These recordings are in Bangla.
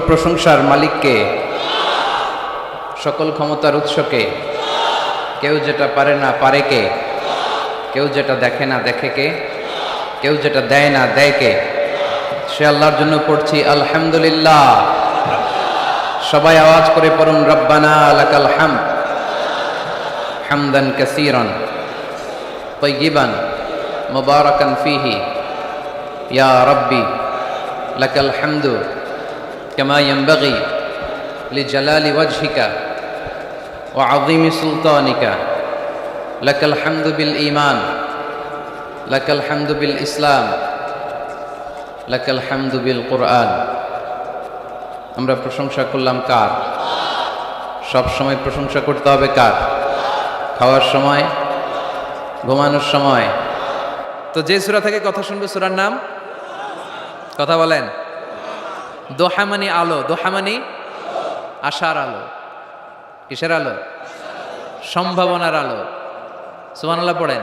প্রশংসার মালিককে, সকল ক্ষমতার উৎসকে। কেউ যেটা পারে না পারে কে, কেউ যেটা দেখে না দেখে কে, কেউ যেটা দেয় না দেয় কে, সে আল্লাহর জন্য পড়ছি আলহামদুলিল্লাহ। সবাই আওয়াজ করে পড়ুন রব্বানা লাকাল হামদ হামদান কাসীরান তাইয়িবান মুবারাকান ফীহি ইয়া রাব্বি লাকাল হামদু কামা ইয়ানবাগি লিজালালি ওয়াজহিকা ওয়া আযীমি সুলতানিকা লাকাল হামদু বিল ঈমান লাকাল হামদু বিল ইসলাম লাকাল হামদু বিল কুরআন। আমরা প্রশংসা করলাম কার? সব সময় প্রশংসা করতে হবে কার? খাওয়ার সময়, ঘুমানোর সময়। তো যে সূরা থেকে কথা শুনবো সূরার নাম কথা বলেন। দোহা মানে আলো, দোহা মানে আশার আলো। কিসের আলো? সম্ভাবনার আলো। সুবহানাল্লাহ পড়েন।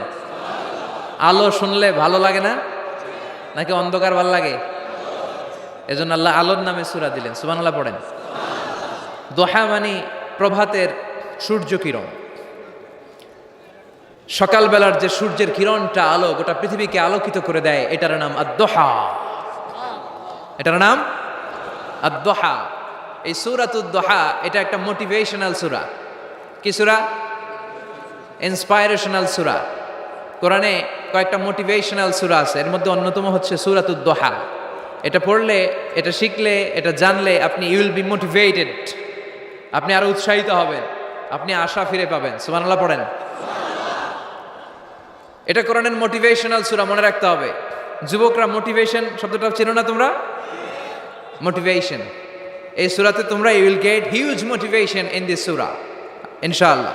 আলো শুনলে ভালো লাগে না নাকি অন্ধকার ভালো লাগে? এজন্য আল্লাহ আলোর নামে সূরা দিলেন। সুবহানাল্লাহ পড়েন। দোহা মানে প্রভাতের সূর্য কিরণ। সকালবেলার যে সূর্যের কিরণটা আলো গোটা পৃথিবীকে আলোকিত করে দেয়, এটার নাম আদ-দোহা। এটার নাম আদ-দোহা। এই সূরাতুদ দোহা এটা একটা মোটিভেশনাল সূরা। কি সূরা? ইন্সপাইরেশনাল সূরা। কোরআনে কয়েকটা মোটিভেশনাল সূরা আছে, এর মধ্যে অন্যতম হচ্ছে সূরাতুদ দোহা। এটা পড়লে, এটা শিখলে, এটা জানলে আপনি উইল বি মোটিভেটেড, আপনি আরো উৎসাহিত হবেন, আপনি আশা ফিরে পাবেন। সুবহানাল্লাহ পড়েন। এটা কোরআনের মোটিভেশনাল সূরা, মনে রাখতে হবে। যুবকরা মোটিভেশন শব্দটা চেনো না তোমরা? মোটিভেশন এই সূরাতে তোমরা you will get huge motivation in this সূরা ইনশাআল্লাহ।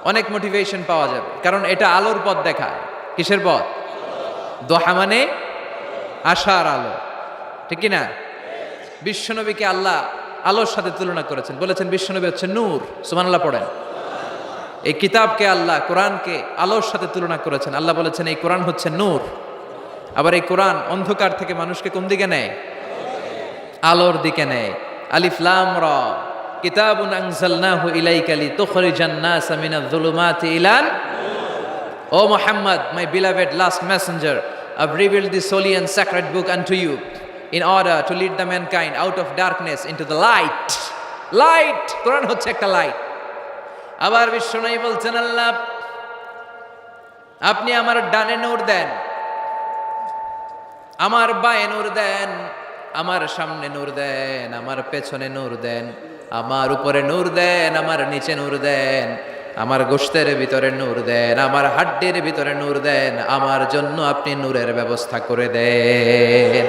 অনেক মোটিভেশন পাওয়া যাবে, কারণ এটা আলোর পথ দেখায়। কিসের পথ? দোহা মানে আশার আলো, ঠিক কি না? বিশ্বনবীকে আল্লাহ আলোর সাথে তুলনা করেছেন, বলেছেন বিশ্বনবী হচ্ছে নূর। সুবহানাল্লাহ পড়েন। এই কিতাবকে আল্লাহ, কোরআনকে আলোর সাথে তুলনা করেছেন। আল্লাহ বলেছেন এই কোরআন হচ্ছে নূর। আবার এই কোরআন অন্ধকার থেকে মানুষকে কোন দিকে নেয়? আলোর দিকে নেয়। আলিফ লাম রা কিতাবুন আনজালনাহু ইলাইকা লিতুখরিজান নাসা মিনাজ-যুলুমাতি ইলান। O Muhammad, my beloved last messenger, I've revealed this holy and sacred book unto you in order to lead the mankind out of darkness into the light. Light, কোরআন হচ্ছে একটা লাইট। আবার বিশ্বনবী বলছেন আল্লাহ আপনি আমার ডানে নূর দেন, আমার বায়ে নূর দেন, আমার সামনে নূর দেন, আমার পেছনে নূর দেন, আমার উপরে নূর দেন, আমার নিচে নূর দেন, আমার গোশতের ভিতরে নূর দেন, আমার হাড্ডির ভিতরে নূর দেন, আমার জন্য আপনি নূরের ব্যবস্থা করে দেন।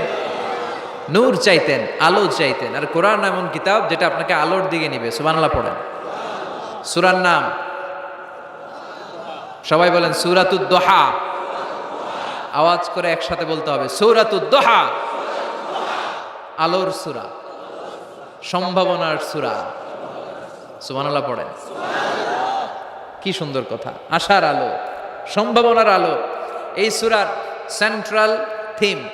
নূর চাইতেন, আলো চাইতেন। আর কোরআন এমন কিতাব যেটা আপনাকে আলোর দিকে নিবে। সুবহানাল্লাহ পড়েন। সূরার নাম সবাই বলেন সূরাতুদ দোহা। আওয়াজ করে একসাথে বলতে হবে সূরাতুদ দোহা। আলোর সূরা, সম্ভাবনার সূরা। সুবহানাল্লাহ পড়েন। কি সুন্দর কথা! আশার আলো, সম্ভাবনার আলো। এই সূরার সেন্ট্রাল থিম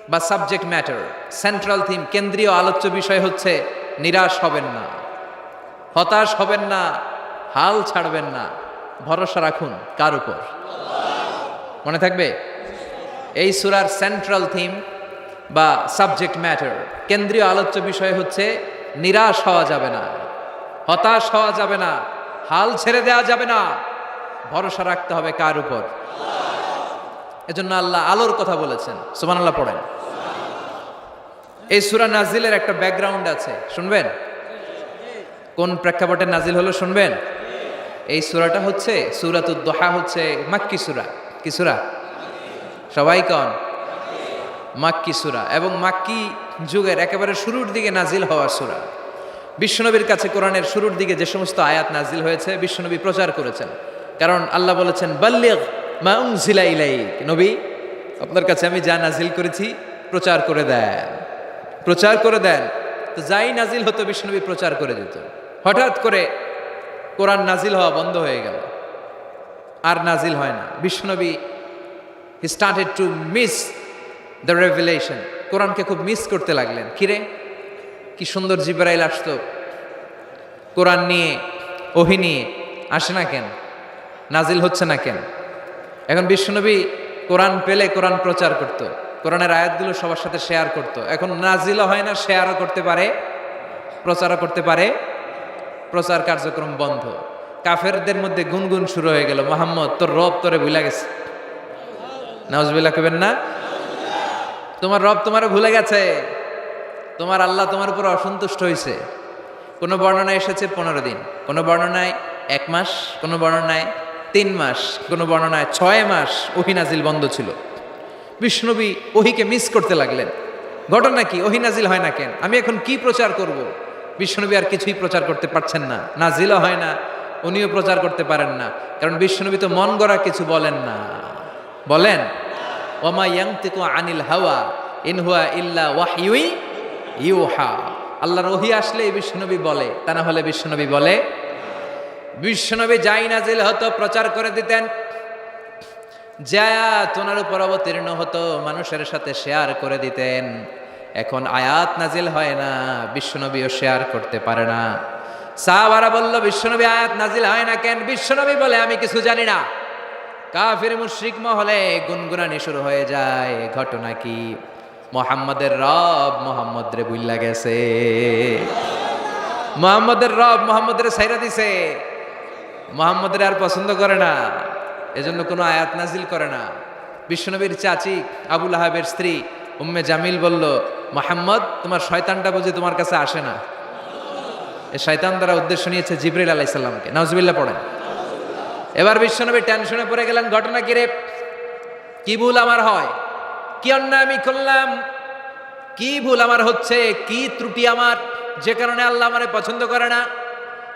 বা সাবজেক্ট ম্যাটার, সেন্ট্রাল থিম, কেন্দ্রীয় আলোচ্য বিষয় হচ্ছে নিরাশ হবেন না, হতাশ হবেন না, হাল ছাড়বেন না, ভরসা রাখুন কার উপর? মনে থাকবে? এই সূরার সেন্ট্রাল থিম বা সাবজেক্ট ম্যাটার, কেন্দ্রীয় আলোচ্য বিষয় হচ্ছে নিরাশ হওয়া যাবে না, হতাশ হওয়া যাবে না, হাল ছেড়ে দেওয়া যাবে না, ভরসা রাখতে হবে কার উপর? এজন্য আল্লাহ আলোর কথা বলেছেন। সুবহানাল্লাহ পড়েন। এই সূরা নাজিলের একটা ব্যাকগ্রাউন্ড আছে, শুনবেন? কোন প্রেক্ষাপটে নাজিল হলো শুনবেন? এই সূরাটা হচ্ছে সূরাতুদ দোহা, হচ্ছে মাক্কি সূরা। কি সূরা? সবাই কন মাক্কি সূরা, এবং মাক্কি যুগের একেবারে শুরুর দিকে নাজিল হওয়া সূরা। বিশ্বনবীর কাছে কোরআনের শুরুর দিকে যে সমস্ত আয়াত নাজিল হয়েছে বিশ্বনবী প্রচার করেছেন, কারণ আল্লাহ বলেছেন বাল্লিগ মা উনজিলা ইলাইক, নবী আপনার কাছে আমি যা নাজিল করেছি প্রচার করে দেন, প্রচার করে দেন। তো যাই নাজিল হতো বিশ্বনবী প্রচার করে দিত। হঠাৎ করে কোরআন নাজিল হওয়া বন্ধ হয়ে গেল, আর নাজিল হয় না। বিশ্বনবী he started to miss the revelation, কোরআনকে খুব মিস করতে লাগলেন। কিরে কি সুন্দর জিবরাইল আসতো কোরআন নিয়ে, ওহী নিয়ে, আসে না কেন? নাজিল হচ্ছে না কেন? এখন বিশ্বনবী কোরআন পেলে কোরআন প্রচার করত, কোরআনের আয়াতগুলো সবার সাথে শেয়ার করত। এখন নাজিলও হয় না, শেয়ারও করতে পারে, প্রচারও করতে পারে, প্রচার কার্যক্রম বন্ধ। কাফেরদের মধ্যে গুনগুন শুরু হয়ে গেল, মুহাম্মদ তোর রব তোরে ভুলে গেছে। নাউজুবিল্লাহ কইবেন না? তোমার রব তোমারে ভুলে গেছে, তোমার আল্লাহ তোমার উপর অসন্তুষ্ট হয়েছে। কোনো বর্ণনায় এসেছে 15 দিন, কোনো বর্ণনায় 1 মাস, কোনো বর্ণনায় 3 মাস, কোনো বর্ণনায় 6 মাস ওহী নাজিল বন্ধ ছিল। বিষ্ণুনবী ওহীকে মিস করতে লাগলেন। ঘটনা কি? ওহী নাজিল হয় না কেন? আমি এখন কি প্রচার করব? বিষ্ণুনবী আর কিছুই প্রচার করতে পারছেন না, নাজিলও হয় না, উনিও প্রচার করতে পারেন না। কারণ বিষ্ণুনবী তো মন গড়া কিছু বলেন না। বলেন, ওমা ইয়ানতিকু আনিল হাওয়া ইন হুয়া ইল্লা ওয়াহয়ুই ইউহা। আল্লাহর ওহী আসলে বিষ্ণুনবী বলে, তা না হলে বিষ্ণুনবী বলে। বিষ্ণুনবী যাই নাজিল হতো প্রচার করে দিতেন, যে আয়াত ওনার উপর অবতীর্ণ হতো মানুষের সাথে শেয়ার করে দিতেন। এখন আয়াত নাজিল হয় না, বিশ্বনবীও শেয়ার করতে পারে না। সাহাবারা বলল, বিশ্বনবী আয়াত নাজিল হয় না কেন? বিশ্বনবী বলে, আমি কিছু জানি না। কাফির মুশরিক মহলে গুনগুনানি শুরু হয়ে যায়। ঘটনা কি? মুহাম্মাদের রব মুহাম্মদ রে ভুইল্লা গেছে, মুহাম্মাদের রব মুহাম্মদের ছাইরা দিছে, মুহাম্মদের আর পছন্দ করে না, এজন্য কোনো আয়াত নাজিল করে না। বিশ্বনবীর চাচি আবু লাহাবের স্ত্রী উম্মে জামিল বলল, মুহাম্মদ তোমার শয়তানটা বুঝি তোমার কাছে আসে না? এই শয়তান দ্বারা উদ্দেশ্য নিয়েছে জিবরিল আলাইহিস সালামকে। নাউজুবিল্লাহ পড়েন। এবার বিশ্বনবী টেনশনে পড়ে গেলেন, ঘটনা কি রে? কি ভুল আমার হয়? কি অন্যায় আমি করলাম? কি ভুল আমার হচ্ছে? কি ত্রুটি আমার, যে কারণে আল্লাহ আমারে পছন্দ করে না?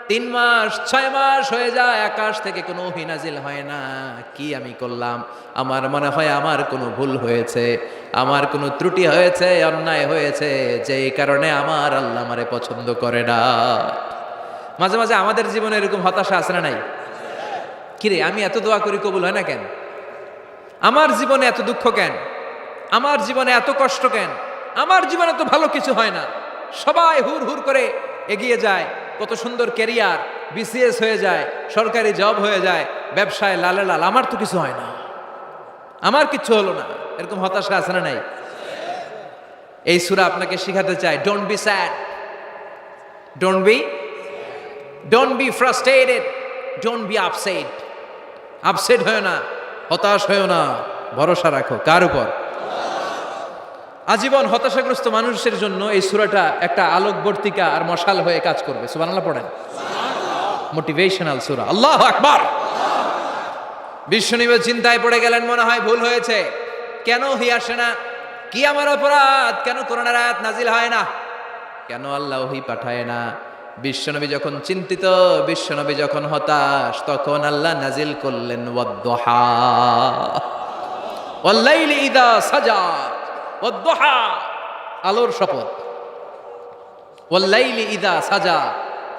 3 মাস 6 মাস হয়ে যায়, আকাশ থেকে কোনো ওহী নাজিল হয় না। কি আমি করলাম? আমার মনে হয় আমার কোনো ভুল হয়েছে, আমার কোনো ত্রুটি হয়েছে, অন্যায় হয়েছে, যেই কারণে আমার আল্লাহ আমারে পছন্দ করে না। মাঝে মাঝে আমাদের জীবনে এরকম হতাশা আছে না নাই? কিরে আমি এত দোয়া করি কবুল হয় না কেন? আমার জীবনে এত দুঃখ কেন? আমার জীবনে এত কষ্ট কেন? আমার জীবনে তো ভালো কিছু হয় না, সবাই হুর হুর করে এগিয়ে যায়, কত সুন্দর ক্যারিয়ার, বিসিএস হয়ে যায়, সরকারি জব হয়ে যায়, ব্যবসায় লালে লাল, আমার তো কিছু হয় না, আমার কিচ্ছু হলো না। এরকম হতাশা আছে না নাই? এই সূরা আপনাকে শিখাতে চায়, don't be sad, don't be frustrated, don't be upset. Upset হয়েও না, হতাশ হয়েও না, ভরসা রাখো কার উপর? আজীবন হতাশাগ্রস্ত মানুষের জন্য এই সূরাটা একটা আলোকবর্তিকা আর মশাল হয়ে কাজ করবে। সুবহানাল্লাহ পড়েন। মোটিভেশনাল সূরা। আল্লাহু আকবার। বিশ্বনবী চিন্তায় পড়ে গেলেন, মনে হয় ভুল হয়েছে। কেন ওহী আসে না? কি আমার অপরাধ? কেন কোরআনের আয়াত নাজিল হয় না? কেন আল্লাহ ওহী পাঠায় না? বিশ্বনবী যখন চিন্তিত, বিশ্বনবী যখন হতাশ, তখন আল্লাহ নাজিল করলেন ওয়াদ-দুহা ওয়াল-লাইলি ইযা সাজা, ওয়াদ-দুহা আলোর শপথ, ওয়াল-লাইলি ইযা সাজা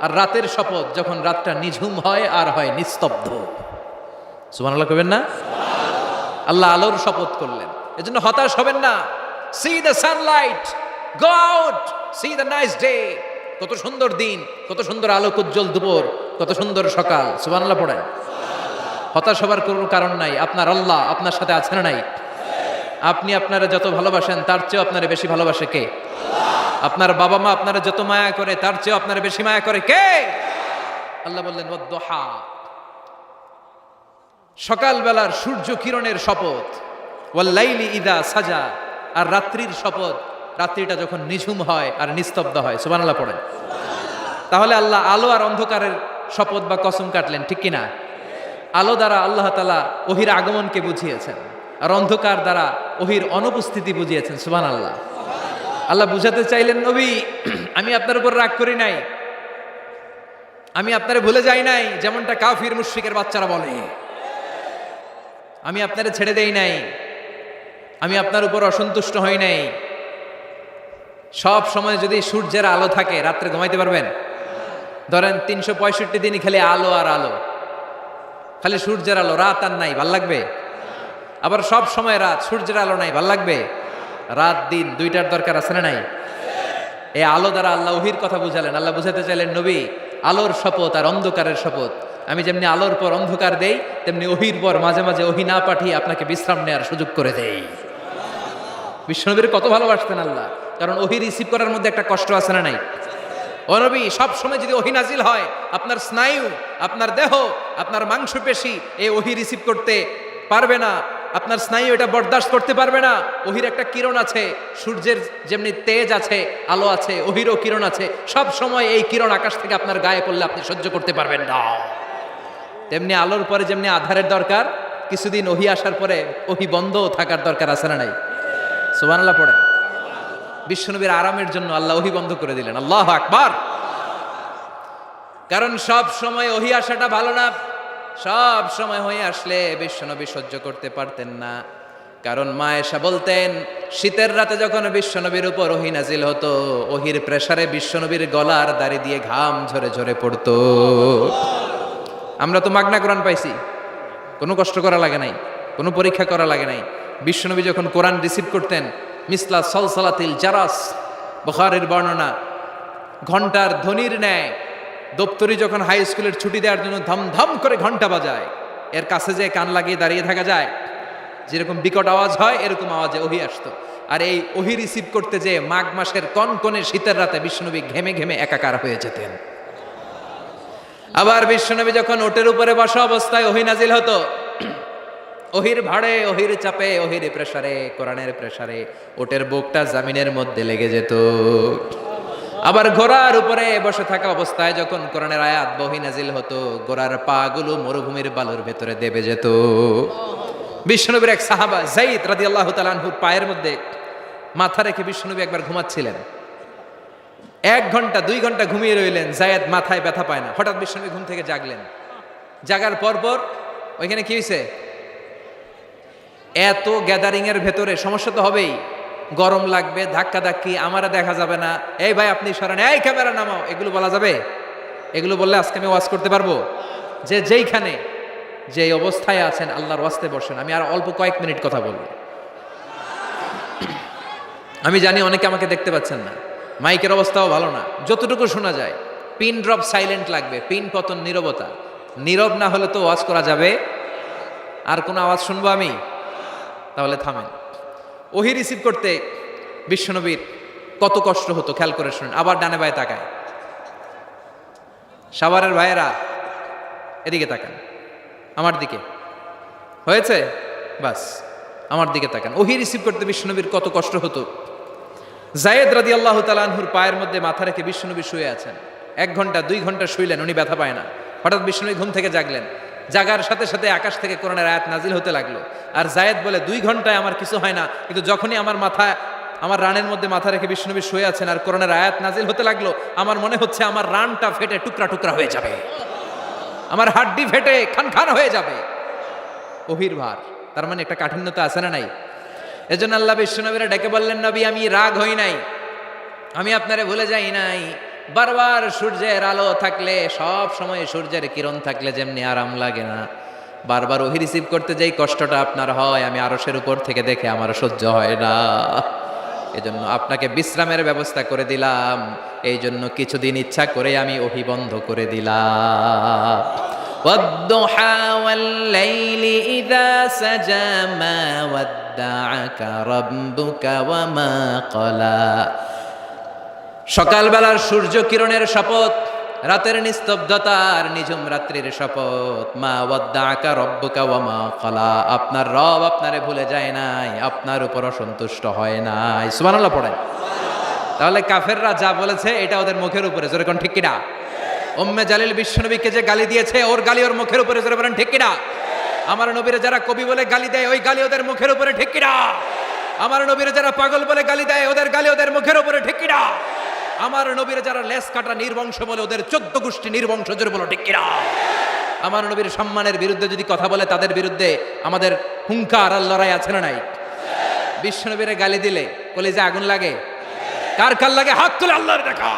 আর রাতের শপথ, যখন রাতটা নিঝুম হয় আর হয় নিস্তব্ধ। সুবহানাল্লাহ কইবেন না? আল্লাহ আলোর শপথ করলেন। এজন্য হতাশ হবেন না। C the Sunlight, go out, C the nice day. কত সুন্দর দিন, কত সুন্দর আলোক উজ্জ্বল দুপুর, কত সুন্দর সকাল। সুবহানাল্লাহ পড়েন। হতাশ হবার কোনো কারণ নাই। আপনার আল্লাহ আপনার সাথে আছেন না নাই? আপনি আপনারা যত ভালোবাসেন তার চেয়েও আপনারা বেশি ভালোবাসে কে? আপনার বাবা মা আপনারা যত মায়া করে তার চেয়েও আপনারা বেশি মায়া করে কে? আল্লাহ বললেন ওয়াদ-দুহা, সকালবেলার সূর্য কিরণের শপথ, ওয়াল-লাইলি ইযা সাজা আর রাত্রির শপথ, রাত্রিটা যখন নিঝুম হয় আর নিস্তব্ধ হয়। সুবহানাল্লাহ পড়েন। তাহলে আল্লাহ আলো আর অন্ধকারের শপথ বা কসম কাটলেন, ঠিক কিনা? আলো দ্বারা আল্লাহ তাআলা ওহীর আগমনকে বুঝিয়েছেন, আর অন্ধকার দ্বারা ওহীর অনুপস্থিতি বুঝিয়েছেন। সুবহানাল্লাহ। আল্লাহ বুঝাতে চাইলেন, নবী আমি আপনার উপর রাগ করি নাই, আমি আপনারে ভুলে যাই নাই, যেমনটা কাফির মুশরিকের বাচ্চারা বলে। আমি আপনারে ছেড়ে দেই নাই, আমি আপনার উপর অসন্তুষ্ট হই নাই। সব সময় যদি সূর্যের আলো থাকে, রাত্রে ঘুমাইতে পারবেন? ধরেন 365 দিনই খালি আলো আর আলো, খালি সূর্যের আলো, রাত আর নাই, ভাল লাগবে? আবার সব সময় রাত, সূর্যের আলো নাই, ভাল লাগবে? রাত দিন দুইটার দরকার আছে না নাই? এই আলো দ্বারা আল্লাহ ওহির কথা বুঝালেন। আল্লাহ বুঝাতে চাইলেন, নবী আলোর শপথ আর অন্ধকারের শপথ, আমি যেমনি আলোর পর অন্ধকার দেই, তেমনি ওহির পর মাঝে মাঝে ওহি না পাঠিয়ে আপনাকে বিশ্রাম নেওয়ার সুযোগ করে দেই। বিশ্বনবীর কত ভালোবাসতেন আল্লাহ, কারণ ওহি রিসিভ করার মধ্যে একটা কষ্ট আছে না নাই? ও নবী, সব সময় যদি ওহি নাজিল হয়, আপনার স্নায়ু, আপনার দেহ, আপনার মাংসপেশি এই ওহি রিসিভ করতে পারবে না, আপনার স্নায়ু এটা বরদাস্ত করতে পারবে না। ওহির একটা কিরণ আছে, সূর্যের যেমনি তেজ আছে, আলো আছে, ওহিরও কিরণ আছে। সব সময় এই কিরণ আকাশ থেকে আপনার গায়ে পড়লে আপনি সহ্য করতে পারবেন না। তেমনি আলোর পরে যেমনি আধারের দরকার, কিছুদিন ওহি আসার পরে ওহি বন্ধ থাকার দরকার আছে না নাই? সুবহানাল্লাহ পড়েন। বিশ্বনবীর আরামের জন্য আল্লাহ ওহি বন্ধ করে দিলেন। আল্লাহু আকবার। কারণ সব সময় ওহি আসাটা ভালো না। সব সময় হয়ে আসলে বিশ্বনবী সহ্য করতে পারতেন না। কারণ মা এসা বলতেন, শীতের রাতে যখন বিশ্বনবীর উপর ওহি নাজিল হতো, ওহির প্রেসারে বিশ্বনবীর গলার দাড়ি দিয়ে ঘাম ঝরে ঝরে পড়তো। আমরা তো মাগনা কোরআন পাইছি, কোনো কষ্ট করা লাগে নাই, কোনো পরীক্ষা করা লাগে নাই। বিশ্বনবী যখন কোরআন রিসিভ করতেন, মিসলা সলসলাতিল জারাস, বুখারীর বর্ণনা, ঘন্টার ধ্বনির ন্যায় দপ্তরি যখন হাই স্কুলের ছুটি দেওয়ার জন্য ধমধম করে ঘন্টা বাজায়, এর কাছে যে কান লাগিয়ে দাঁড়িয়ে থাকা যায়, যেরকম বিকট আওয়াজ হয় এরকম আওয়াজে ওহি আসতো। আর এই ওহি রিসিভ করতে যে মাঘ মাসের কনকনে শীতের রাতে বিশ্বনবী ঘেমে ঘেমে একাকার হয়ে যেতেন। আবার বিশ্বনবী যখন ওটের উপরে বসা অবস্থায় ওহি নাজিল হতো, ওহির ভাড়ে, ওহির চাপে, ওহির প্রেসারে, কোরআনের প্রেসারে ওটের বুকটা জামিনের মধ্যে লেগে যেত। আবার ঘোড়ার উপরে বসে থাকা অবস্থায় যখন কোরআনের আয়াত ওহি নাজিল হতো, ঘোড়ার পা গুলো মরুভূমির বালুর ভেতরে দেবে যেত। বিশ্বনবীর এক সাহাবা যায়েদ রাদিয়াল্লাহু তাআলা আনহুর পায়ের মধ্যে মাথা রেখে বিশ্বনবী একবার ঘুমাচ্ছিলেন। 1 ঘন্টা 2 ঘন্টা ঘুমিয়ে রইলেন, যায়েদ মাথায় ব্যথা পায় না। হঠাৎ বিশ্বনবী ঘুম থেকে জাগলেন। জাগার পরপর ওইখানে কি হয়েছে? এত গ্যাদারিং এর ভেতরে সমস্যা তো হবেই, গরম লাগবে, ধাক্কা ধাক্কি, আমারা দেখা যাবে না, এই ভাই আপনি সরেন, এই ক্যামেরা নামাও, এগুলো বলা যাবে? এগুলো বললে আজকে আমি ওয়াজ করতে পারবো? যে যেইখানে যে অবস্থায় আছেন আল্লাহর ওয়াস্তে বসেন। আমি আর অল্প কয়েক মিনিট কথা বলবো। আমি জানি অনেকে আমাকে দেখতে পাচ্ছেন না, মাইকের অবস্থাও ভালো না, যতটুকু শোনা যায় পিন ড্রপ সাইলেন্ট লাগবে, পিন পতন নীরবতা। নীরব না হলে তো ওয়াজ করা যাবে। আর কোনো আওয়াজ শুনবো আমি? তাহলে থামেন। ওহি রিসিভ করতে বিশ্বনবীর কত কষ্ট হতো খেয়াল করে শুনেন। আবার ডানে বায়ে তাকায়, সাভারের ভাইয়েরা এদিকে তাকান, আমার দিকে হয়েছে, বাস আমার দিকে তাকান। ওহি রিসিভ করতে বিশ্বনবীর কত কষ্ট হতো। যায়েদ রাদিয়াল্লাহু তাআলা আনহুর পায়ের মধ্যে মাথা রেখে বিশ্বনবী শুয়ে আছেন। 1 ঘন্টা 2 ঘন্টা শুইলেন, উনি ব্যথা পায় না। হঠাৎ বিশ্বনবী ঘুম থেকে জাগলেন। জাগার সাথে সাথে আকাশ থেকে কোরআনের আয়াত নাজিল হতে লাগলো। আর যায়েদ বলে, 2 ঘন্টায় আমার কিছু হয় না, কিন্তু যখনই আমার রানের মধ্যে মাথা রেখে বিশ্বনবী শুয়ে আছেন আর কোরআনের আয়াত নাজিল হতে লাগলো, আমার মনে হচ্ছে আমার রানটা ফেটে টুকরা টুকরা হয়ে যাবে, আমার হাড্ডি ফেটে খান খান হয়ে যাবে। ওহির ভার, তার মানে একটা কাঠিন্যতা আছে না নাই? এজন্য আল্লাহ বিশ্বনবীরা ডেকে বললেন, নবী আমি রাগ হই নাই, আমি আপনারে ভুলে যাই নাই। বারবার সূর্যের আলো থাকলে, সব সময় সূর্যের কিরণ থাকলে যেমনি আরাম লাগে না, বারবার ওহি রিসিভ করতে যেই কষ্টটা আপনার হয়, আমি আরশের উপর থেকে দেখে আমার সহ্য হয় না। এজন্য আপনাকে বিশ্রামের ব্যবস্থা করে দিলাম, এই জন্য কিছুদিন ইচ্ছা করে আমি ওহি বন্ধ করে দিলাম। ওয়াদ-দুহা ওয়াল-লাইলি ইযা সাজা মা ওয়াদ্দাআকা রাব্বুকা ওয়া মা ক্বালা। সকালবেলার সূর্য কিরণের শপথ, রাতের নিস্তব্ধতার নিঝুম রাত্রির শপথ। মা ওয়াদ্দাআকা রাব্বুকা ওয়া মা ক্বালা, আপনার রব আপনারে ভুলে যায় নাই, আপনার উপর অসন্তুষ্ট হয় নাই। সুবহানাল্লাহ পড়েন। তাহলে কাফেররা যা বলেছে এটা ওদের মুখের উপরে, জোরে কোন ঠিক কিনা? উম্মে জালিল বিশ্বনবীকে যে গালি দিয়েছে, ওর গালি ওর মুখের উপরে, জোরে বলেন ঠিক কিনা? আমার নবীরে যারা কবি বলে গালি দেয়, ওই গালি ওদের মুখের উপরে, ঠিক কিনা? আমার নবীরে যারা পাগল বলে গালি দেয়, ওদের গালি ওদের মুখের উপরে, ঠিক কিনা? আমার নবীর যারা লেস কাটা নির্বংশ বলে, ওদের 14 গোষ্ঠী নির্বংশ, জোরে বলো ঠিক কিনা? আমার নবীর সম্মানের বিরুদ্ধে যদি কথা বলে, তাদের বিরুদ্ধে আমাদের হুঙ্কার আর লড়াই আছে না নাই? বিশ্বনবীরে গালি দিলে কলিজা আগুন লাগে? কার কার লাগে? হাত তুলে আল্লাহর দেখা।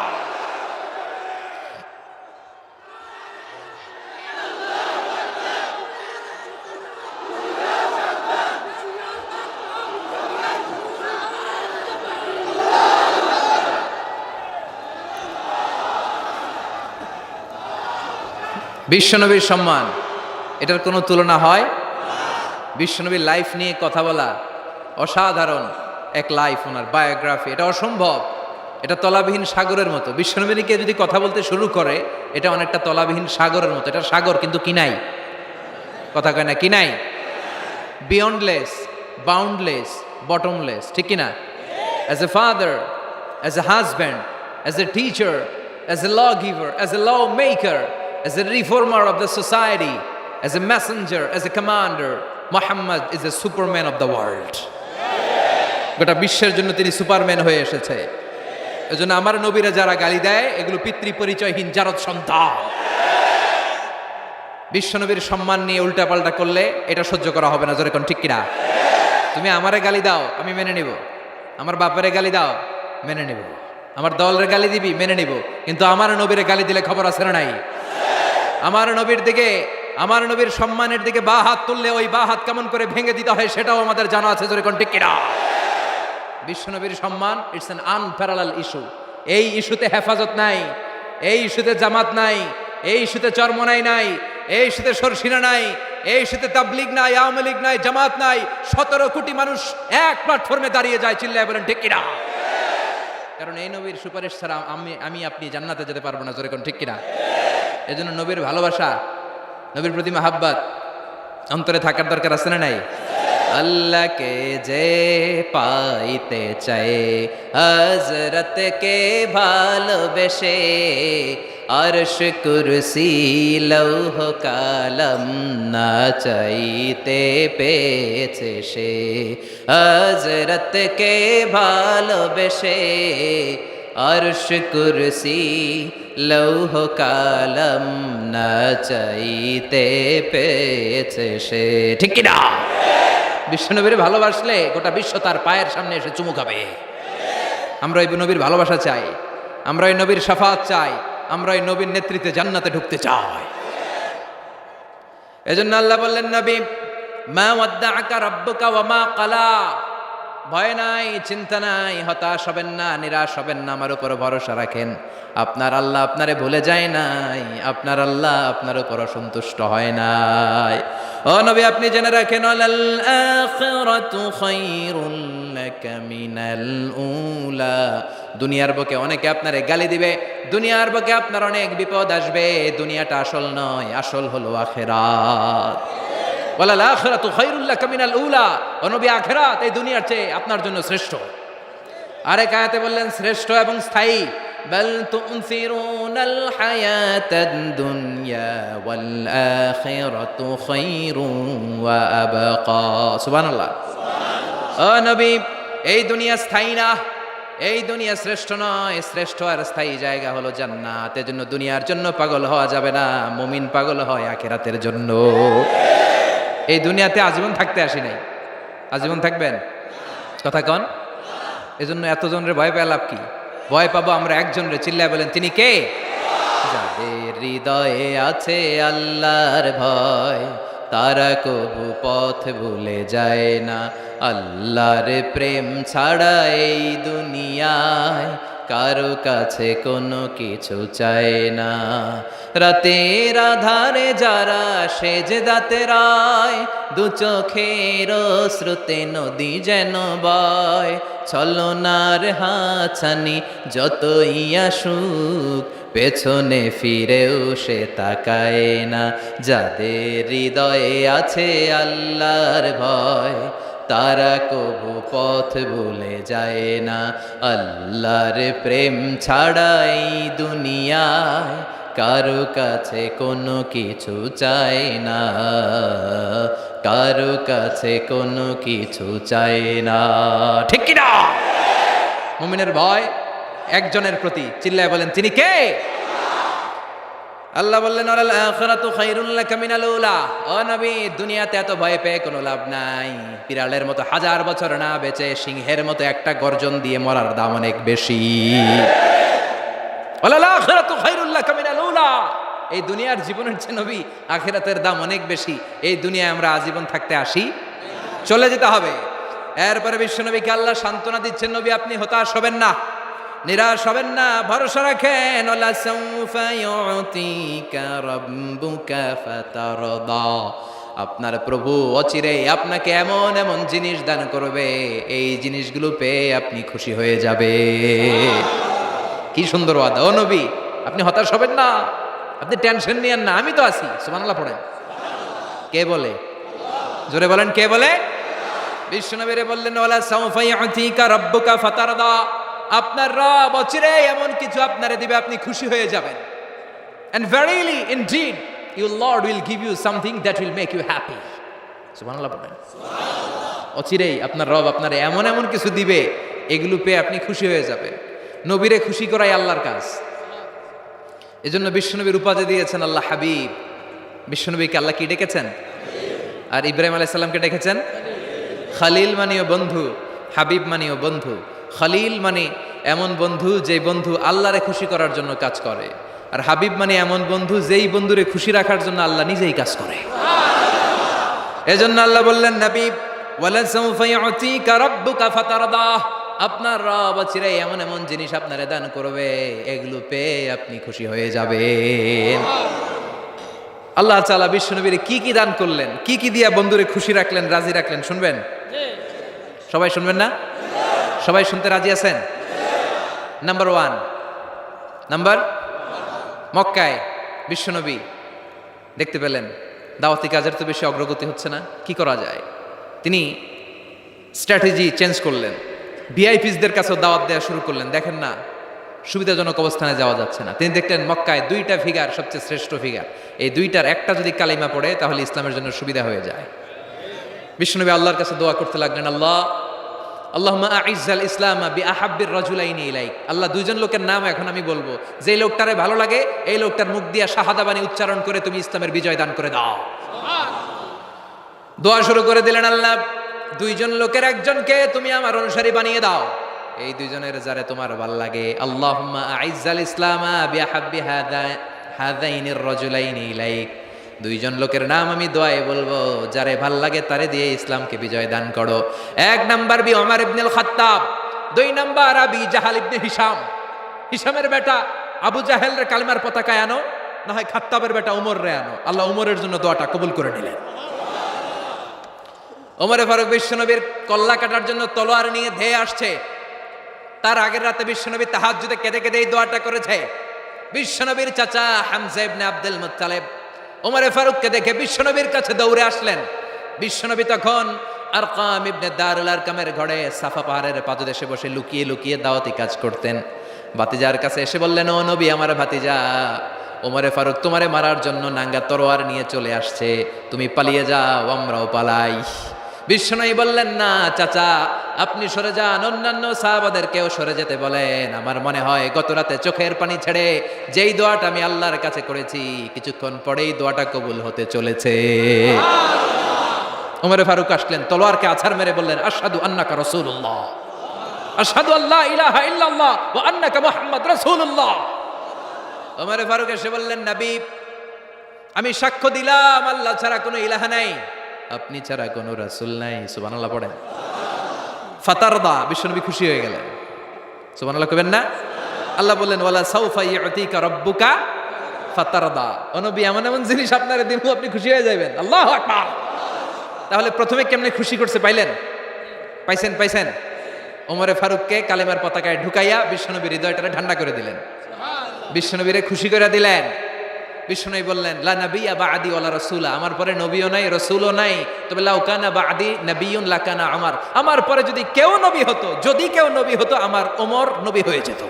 বিশ্বনবীর সম্মান, এটার কোনো তুলনা হয়? বিশ্বনবীর লাইফ নিয়ে কথা বলা, অসাধারণ এক লাইফ, ওনার বায়োগ্রাফি, এটা অসম্ভব। এটা তলাবিহীন সাগরের মতো। বিশ্বনবীকে যদি কথা বলতে শুরু করে, এটা অনেকটা তলাবিহীন সাগরের মতো। এটা সাগর কিন্তু কি নাই, কথা কয় না, কি নাই, বিয়ন্ডলেস, বাউন্ডলেস, বটমলেস, ঠিক কিনা? As a father, as a husband, as a teacher, as a law giver, as a law maker, as a reformer of the society, as a messenger, as a commander, Muhammad is a superman of the world. গোটা বিশ্বের জন্য তিনি সুপারম্যান হয়ে এসেছে। এজন্য আমার নবীরা যারা গালি দেয়, এগুলো পিতৃ পরিচয়হীন জারদ সন্তান। বিশ্বনবীর সম্মান নিয়ে উল্টাপাল্টা করলে এটা সহ্য করা হবে না, জোরে কোন ঠিক কিনা? তুমি আমারে গালি দাও, আমি মেনে নিব। আমার বাপেরে গালি দাও, মেনে নিব। আমার দলের গালি দিবি, মেনে নিব। কিন্তু আমার নবীরে গালি দিলে খবর আছে না নাই? আমার নবীর দিকে, আমার নবীর সম্মানের দিকে বা হাত তুললে ওই বা হাত কেমন করে ভেঙে দিতে হয় সেটাও আমাদের জানা আছে, জোরে কোন ঠিক কিনা? বিশ্বনবীর সম্মান ইটস অ্যান আনপ্যারালাল ইস্যু। এই ইস্যুতে হেফাজত নাই, এই ইস্যুতে জামাত নাই, এই ইস্যুতে চরমনাই নাই, এই ইস্যুতে সরসিনা নাই, এই ইস্যুতে তাবলিগ নাই, আওয়ামী লীগ নাই, জামাত নাই। 17 কোটি মানুষ এক প্ল্যাটফর্মে দাঁড়িয়ে যায়, চিল্লায় বলেন ঠিক কিনা? কারণ এই নবীর সুপারিশ ছাড়া আমি আপনি জান্নাতে যেতে পারবো না, জোরে কোন ঠিক কিনা? এজন্য নবীর ভালোবাসা, নবীর প্রতি মাহাব্বত অন্তরে থাকার দরকার আছে না নাই? আল্লাহকে যে পাইতে চায়, হযরতকে ভালোবেসে, আরশ কুরসি লৌহ কালাম না চাইতে পেয়েছে সে। হযরতকে ভালোবেসে, আরশ কুরসি লৌহ কালাম না চাইতে পেয়েছে সে, ঠিক কিনা? বিশ্বনবীর ভালোবাসলে গোটা বিশ্ব তার পায়ের সামনে এসে চুমু খাবে। আমরা এই নবীর ভালোবাসা চাই, আমরা এই নবীর শাফাত চাই, আমরা এই নবীর নেতৃত্বে জান্নাতে ঢুকতে চাই। এজন্য আল্লাহ বললেন, নবী মা ওয়াদ্দাআকা রাব্বুকা ওয়া মা ক্বালা, ভয় নাই, চিন্তা নাই, হতাশ হবেন না, নিরাশ হবেন না, আমার উপর ভরসা রাখেন। আপনার আল্লাহ আপনারে ভুলে যায় নাই, আপনার আল্লাহ আপনার উপর অসন্তুষ্ট হয় নাই। ও নবী, আপনি জেনে রাখেন, আলাল আখিরাতু খায়রুল লাকা মিনাল উলা। দুনিয়ার বুকে অনেকে আপনারে গালি দিবে, দুনিয়ার বুকে আপনার অনেক বিপদ আসবে। দুনিয়াটা আসল নয়, আসল হলো আখিরাত। ওয়ালাল আখিরাতু খায়রুল লাকা মিনাল উলা। ও নবী, আখিরাত এই দুনিয়ার চেয়ে আপনার জন্য শ্রেষ্ঠ। আরেক আয়াতে বললেন শ্রেষ্ঠ এবং স্থায়ী। বাল তুনসিরুনাল হায়াতাদ দুনিয়া ওয়াল আখিরাতু খায়রুন ওয়া আবকা। সুবহানাল্লাহ। ও নবী, এই দুনিয়া স্থায়ী না, এই দুনিয়া শ্রেষ্ঠ নয়, শ্রেষ্ঠ আর স্থায়ী জায়গা হলো জান্নাত। এজন্য দুনিয়ার জন্য পাগল হওয়া যাবে না, মুমিন পাগল হয় আখিরাতের জন্য। এই দুনিয়াতে আজীবন থাকতে আসি নাই, আজীবন থাকবেন, কথা কন। এজন্য এতজনের ভয় পেয়ে লাভ কি? ভয় পাবো আমরা একজনের, চিল্লায় বলেন তিনি কে? যাদের হৃদয়ে আছে আল্লাহর ভয়, তারা কবু পথ ভুলে যায় না। আল্লাহর প্রেম ছাড়া এই দুনিয়ায় কারো কাছে কোনো কিছু চায় না। রাতের আধারে যারা সেজদাতে রায়, দু চোখের শ্রুতে নদী যেন বয়। ছলনার হাছানি যতই আসুক, পেছনে ফিরেও সে তাকায় না। যাদের হৃদয়ে আছে আল্লাহর ভয়, তারা কবু পথ ভুলে যায় না। আল্লাহর প্রেম ছাড়াই দুনিয়ায় কারো কাছে কোনো কিছু চায় না, কারো কাছে কোনো কিছু চায় না, ঠিক কিনা? মুমিনের ভয় একজনের প্রতি, চিল্লায় বলেন তিনি কে? আল্লাহ বললেন, আলাল আখিরাতু খায়রুল লাকা মিনাল উলা। ও নবী, দুনিয়াতে এত ভয় পেয়ে কোনো লাভ নাই। বিড়ালের মতো 1000 বছর না বেঁচে সিংহের মতো একটা গর্জন দিয়ে মরার দাম অনেক বেশি। আলাল আখিরাতু খায়রুল লাকা মিনাল উলা। এই দুনিয়ার জীবনের চেয়ে নবী আখিরাতের দাম অনেক বেশি। এই দুনিয়ায় আমরা আজীবন থাকতে আসি, চলে যেতে হবে। এরপরে বিশ্বনবীকে আল্লাহ সান্ত্বনা দিচ্ছেন, নবী আপনি হতাশ হবেন না, নিরাশ হবেন না, ভরসা রাখেন। ওয়ালা সাউফা ইউতিকা রাব্বুকা ফাতারদা, আপনার প্রভু অচিরেই আপনাকে এমন এমন জিনিস দান করবে, এই জিনিসগুলো পেয়ে আপনি খুশি হয়ে যাবে। কি সুন্দর ওয়াদা। ও নবী, আপনি হতাশ হবেন না, আপনি টেনশন নিয়েন না, আমি তো আছি। সুবহানাল্লাহ পড়েন। কে বলে? জোরে বলেন, কে বলে? বিশ্বনবীরে বললেন ওয়ালা সাউফা ইউতিকা রাব্বুকা ফাতারদা, আপনার রব অচিরেই এমন কিছু আপনারে দিবে, আপনি খুশি হয়ে যাবেন। And verily indeed your Lord will give you something that will make you happy. সুবহানাল্লাহ বলেন। অচিরেই আপনার রব আপনারে এমন এমন কিছু দিবে, এগুলো পেয়ে আপনি খুশি হয়ে যাবেন। নবীরে খুশি করাই আল্লাহর কাজ। এজন্য বিশ্বনবীর উপাধি দিয়েছেন আল্লাহ হাবিব। বিশ্বনবীকে আল্লাহ কি ডেকেছেন? আর ইব্রাহিম আলাইহিস সালামকে ডেকেছেন খলিল, মানেও বন্ধু, হাবিব মানেও বন্ধু। খলিল মানে এমন বন্ধু যে বন্ধু আল্লাহরে খুশি করার জন্য কাজ করে, আর হাবিব মানে এমন বন্ধু যেই বন্ধুরে খুশি রাখার জন্য আল্লাহ নিজেই কাজ করে। এজন্য আল্লাহ বললেন নবী ওয়ালা সাউফা ইউতিকা রাব্বুকা ফাতারদা, আপনার রব চিরাই এমন এমন জিনিস আপনারে দান করবে, এগুলো পেয়ে আপনি খুশি হয়ে যাবেন। আল্লাহ তাআলা বিশ্বনবীরে কি কি দান করলেন, কি কি দিয়া বন্ধুরে খুশি রাখলেন, রাজি রাখলেন, শুনবেন? সবাই শুনবেন না? সবাই শুনতে রাজি আছেন? নাম্বার 1, মক্কায় বিশ্বনবী দেখতে পেলেন দাওয়াতি কাজের তো বেশি অগ্রগতি হচ্ছে না, কি করা যায়? তিনি স্ট্র্যাটেজি চেঞ্জ করলেন, ভিআইপিসদের কাছেও দাওয়াত দেওয়া শুরু করলেন। দেখেন না, সুবিধাজনক অবস্থানে যাওয়া যাচ্ছে না। তিনি দেখলেন মক্কায় 2টা ফিগার সবচেয়ে শ্রেষ্ঠ ফিগার, এই 2টার একটা যদি কালিমা পড়ে তাহলে ইসলামের জন্য সুবিধা হয়ে যায়। বিশ্বনবী আল্লাহর কাছে দোয়া করতে লাগলেন, আল্লাহুম্মা আইজ্জাল ইসলামা বিআহাব্বির রাজুলাইনি ইলাইক। আল্লাহ, 2জন লোকের নাম এখন আমি বলবো, যে লোকটারে ভালো লাগে এই লোকটার মুখ দিয়া শাহাদা বাণী উচ্চারণ করে তুমি ইসলামের বিজয় দান করে দাও। দোয়া শুরু করে দিলেন, আল্লাহ 2জন লোকের একজনকে তুমি আমার অনুসারী বানিয়ে দাও, এই 2জনের যারে তোমার ভালো লাগে। আল্লাহুম্মা আইজ্জাল ইসলামা বিআহাব্বি হাযাইনির রাজুলাইনি ইলাইক। 2জন লোকের নাম আমি দোয়ায় বলবো, যারে ভাল লাগে তারে দিয়ে ইসলামকে বিজয় দান করো। 1 নাম্বার ওমর ইবনুল খাত্তাব, 2 নাম্বার আবি জাহাল ইবনে হিশামের বেটা আবু জাহেলের কালিমার পতাকায় আনো, না হয় খাত্তাবের বেটা ওমর রে আনো। আল্লাহ ওমরের জন্য দোয়াটা কবুল করে নিলেন। ওমরে ফারুক বিশ্বনবীর কল্লা কাটার জন্য তলোয়ার নিয়ে ধেয়ে আসছে। তার আগের রাতে বিশ্বনবী তাহাজ্জুদে কেঁদে কেঁদে এই দোয়াটা করেছে। বিশ্বনবীর চাচা হামজা ইবনে আব্দুল মুত্তালিব ওমরে ফারুককে দেখে বিশ্বনবীর কাছে দৌড়ে আসলেন। বিশ্বনবী তখন আরকাম ইবনে দারুল আরকামের ঘরে সাফা পাহাড়ের পাদদেশে বসে লুকিয়ে লুকিয়ে দাওয়াতি কাজ করতেন। ভাতিজার কাছে এসে বললেন, ও নবী, আমার ভাতিজা ওমরে ফারুক তোমারে মারার জন্য নাঙ্গা তরোয়ার নিয়ে চলে আসছে, তুমি পালিয়ে যাও, আমরাও পালাই। বিশ্বনবী বললেন, না চাচা, আপনি সরে যান, অন্যান্য সাহাবাদেরকেও সরে যেতে বলেন। আমার মনে হয় গত রাতে চোখের পানি ছেড়ে যেই দোয়াটা আমি আল্লাহর কাছে করেছি, কিছুক্ষণ পরেই দোয়াটা কবুল হতে চলেছে। ওমরে ফারুক আসলেন, তলোয়ারকে আছাড় মেরে বললেন, আশহাদু আন্নাকা রাসূলুল্লাহ, আশহাদু আল্লা ইলাহা ইল্লাল্লাহ ওয়া আন্নাকা মুহাম্মদ রাসূলুল্লাহ। ওমরে ফারুক এসে বললেন, নবী, আমি সাক্ষ্য দিলাম আল্লাহ ছাড়া কোনো ইলাহা নাই, আপনি ছাড়া কোনো রাসূল নাই। সুবহানাল্লাহ পড়েন। ফাতারদা, বিশ্বনবী খুশি হয়ে গেলেন। সুবহানাল্লাহ কইবেন না? আল্লাহ বললেন, ওয়ালা সাউফা ইউতিকা রাব্বুকা ফাতারদা। ও নবী, এমন এমন জিনিস আপনারে দিব, আপনি খুশি হয়ে যাবেন। আল্লাহু আকবার। তাহলে প্রথমে কেমনে খুশি করছে পাইছেন? ওমরে ফারুককে কালেমার পতাকায় ঢুকাইয়া বিশ্বনবীর হৃদয়টারে ঠান্ডা করে দিলেন, বিশ্বনবীরে খুশি করে দিলেন। বিশ্বনবী বললেন, লা নাবিয়্যা বা'দি ওয়ালা রাসূলা, আমার পরে নবীও নাই রাসূলও নাই, তবে লাউ কানা বা'দি নাবিয়্যুন লাকানা উমর, আমার পরে যদি কেউ নবী হতো আমার ওমর নবী হয়ে যেত।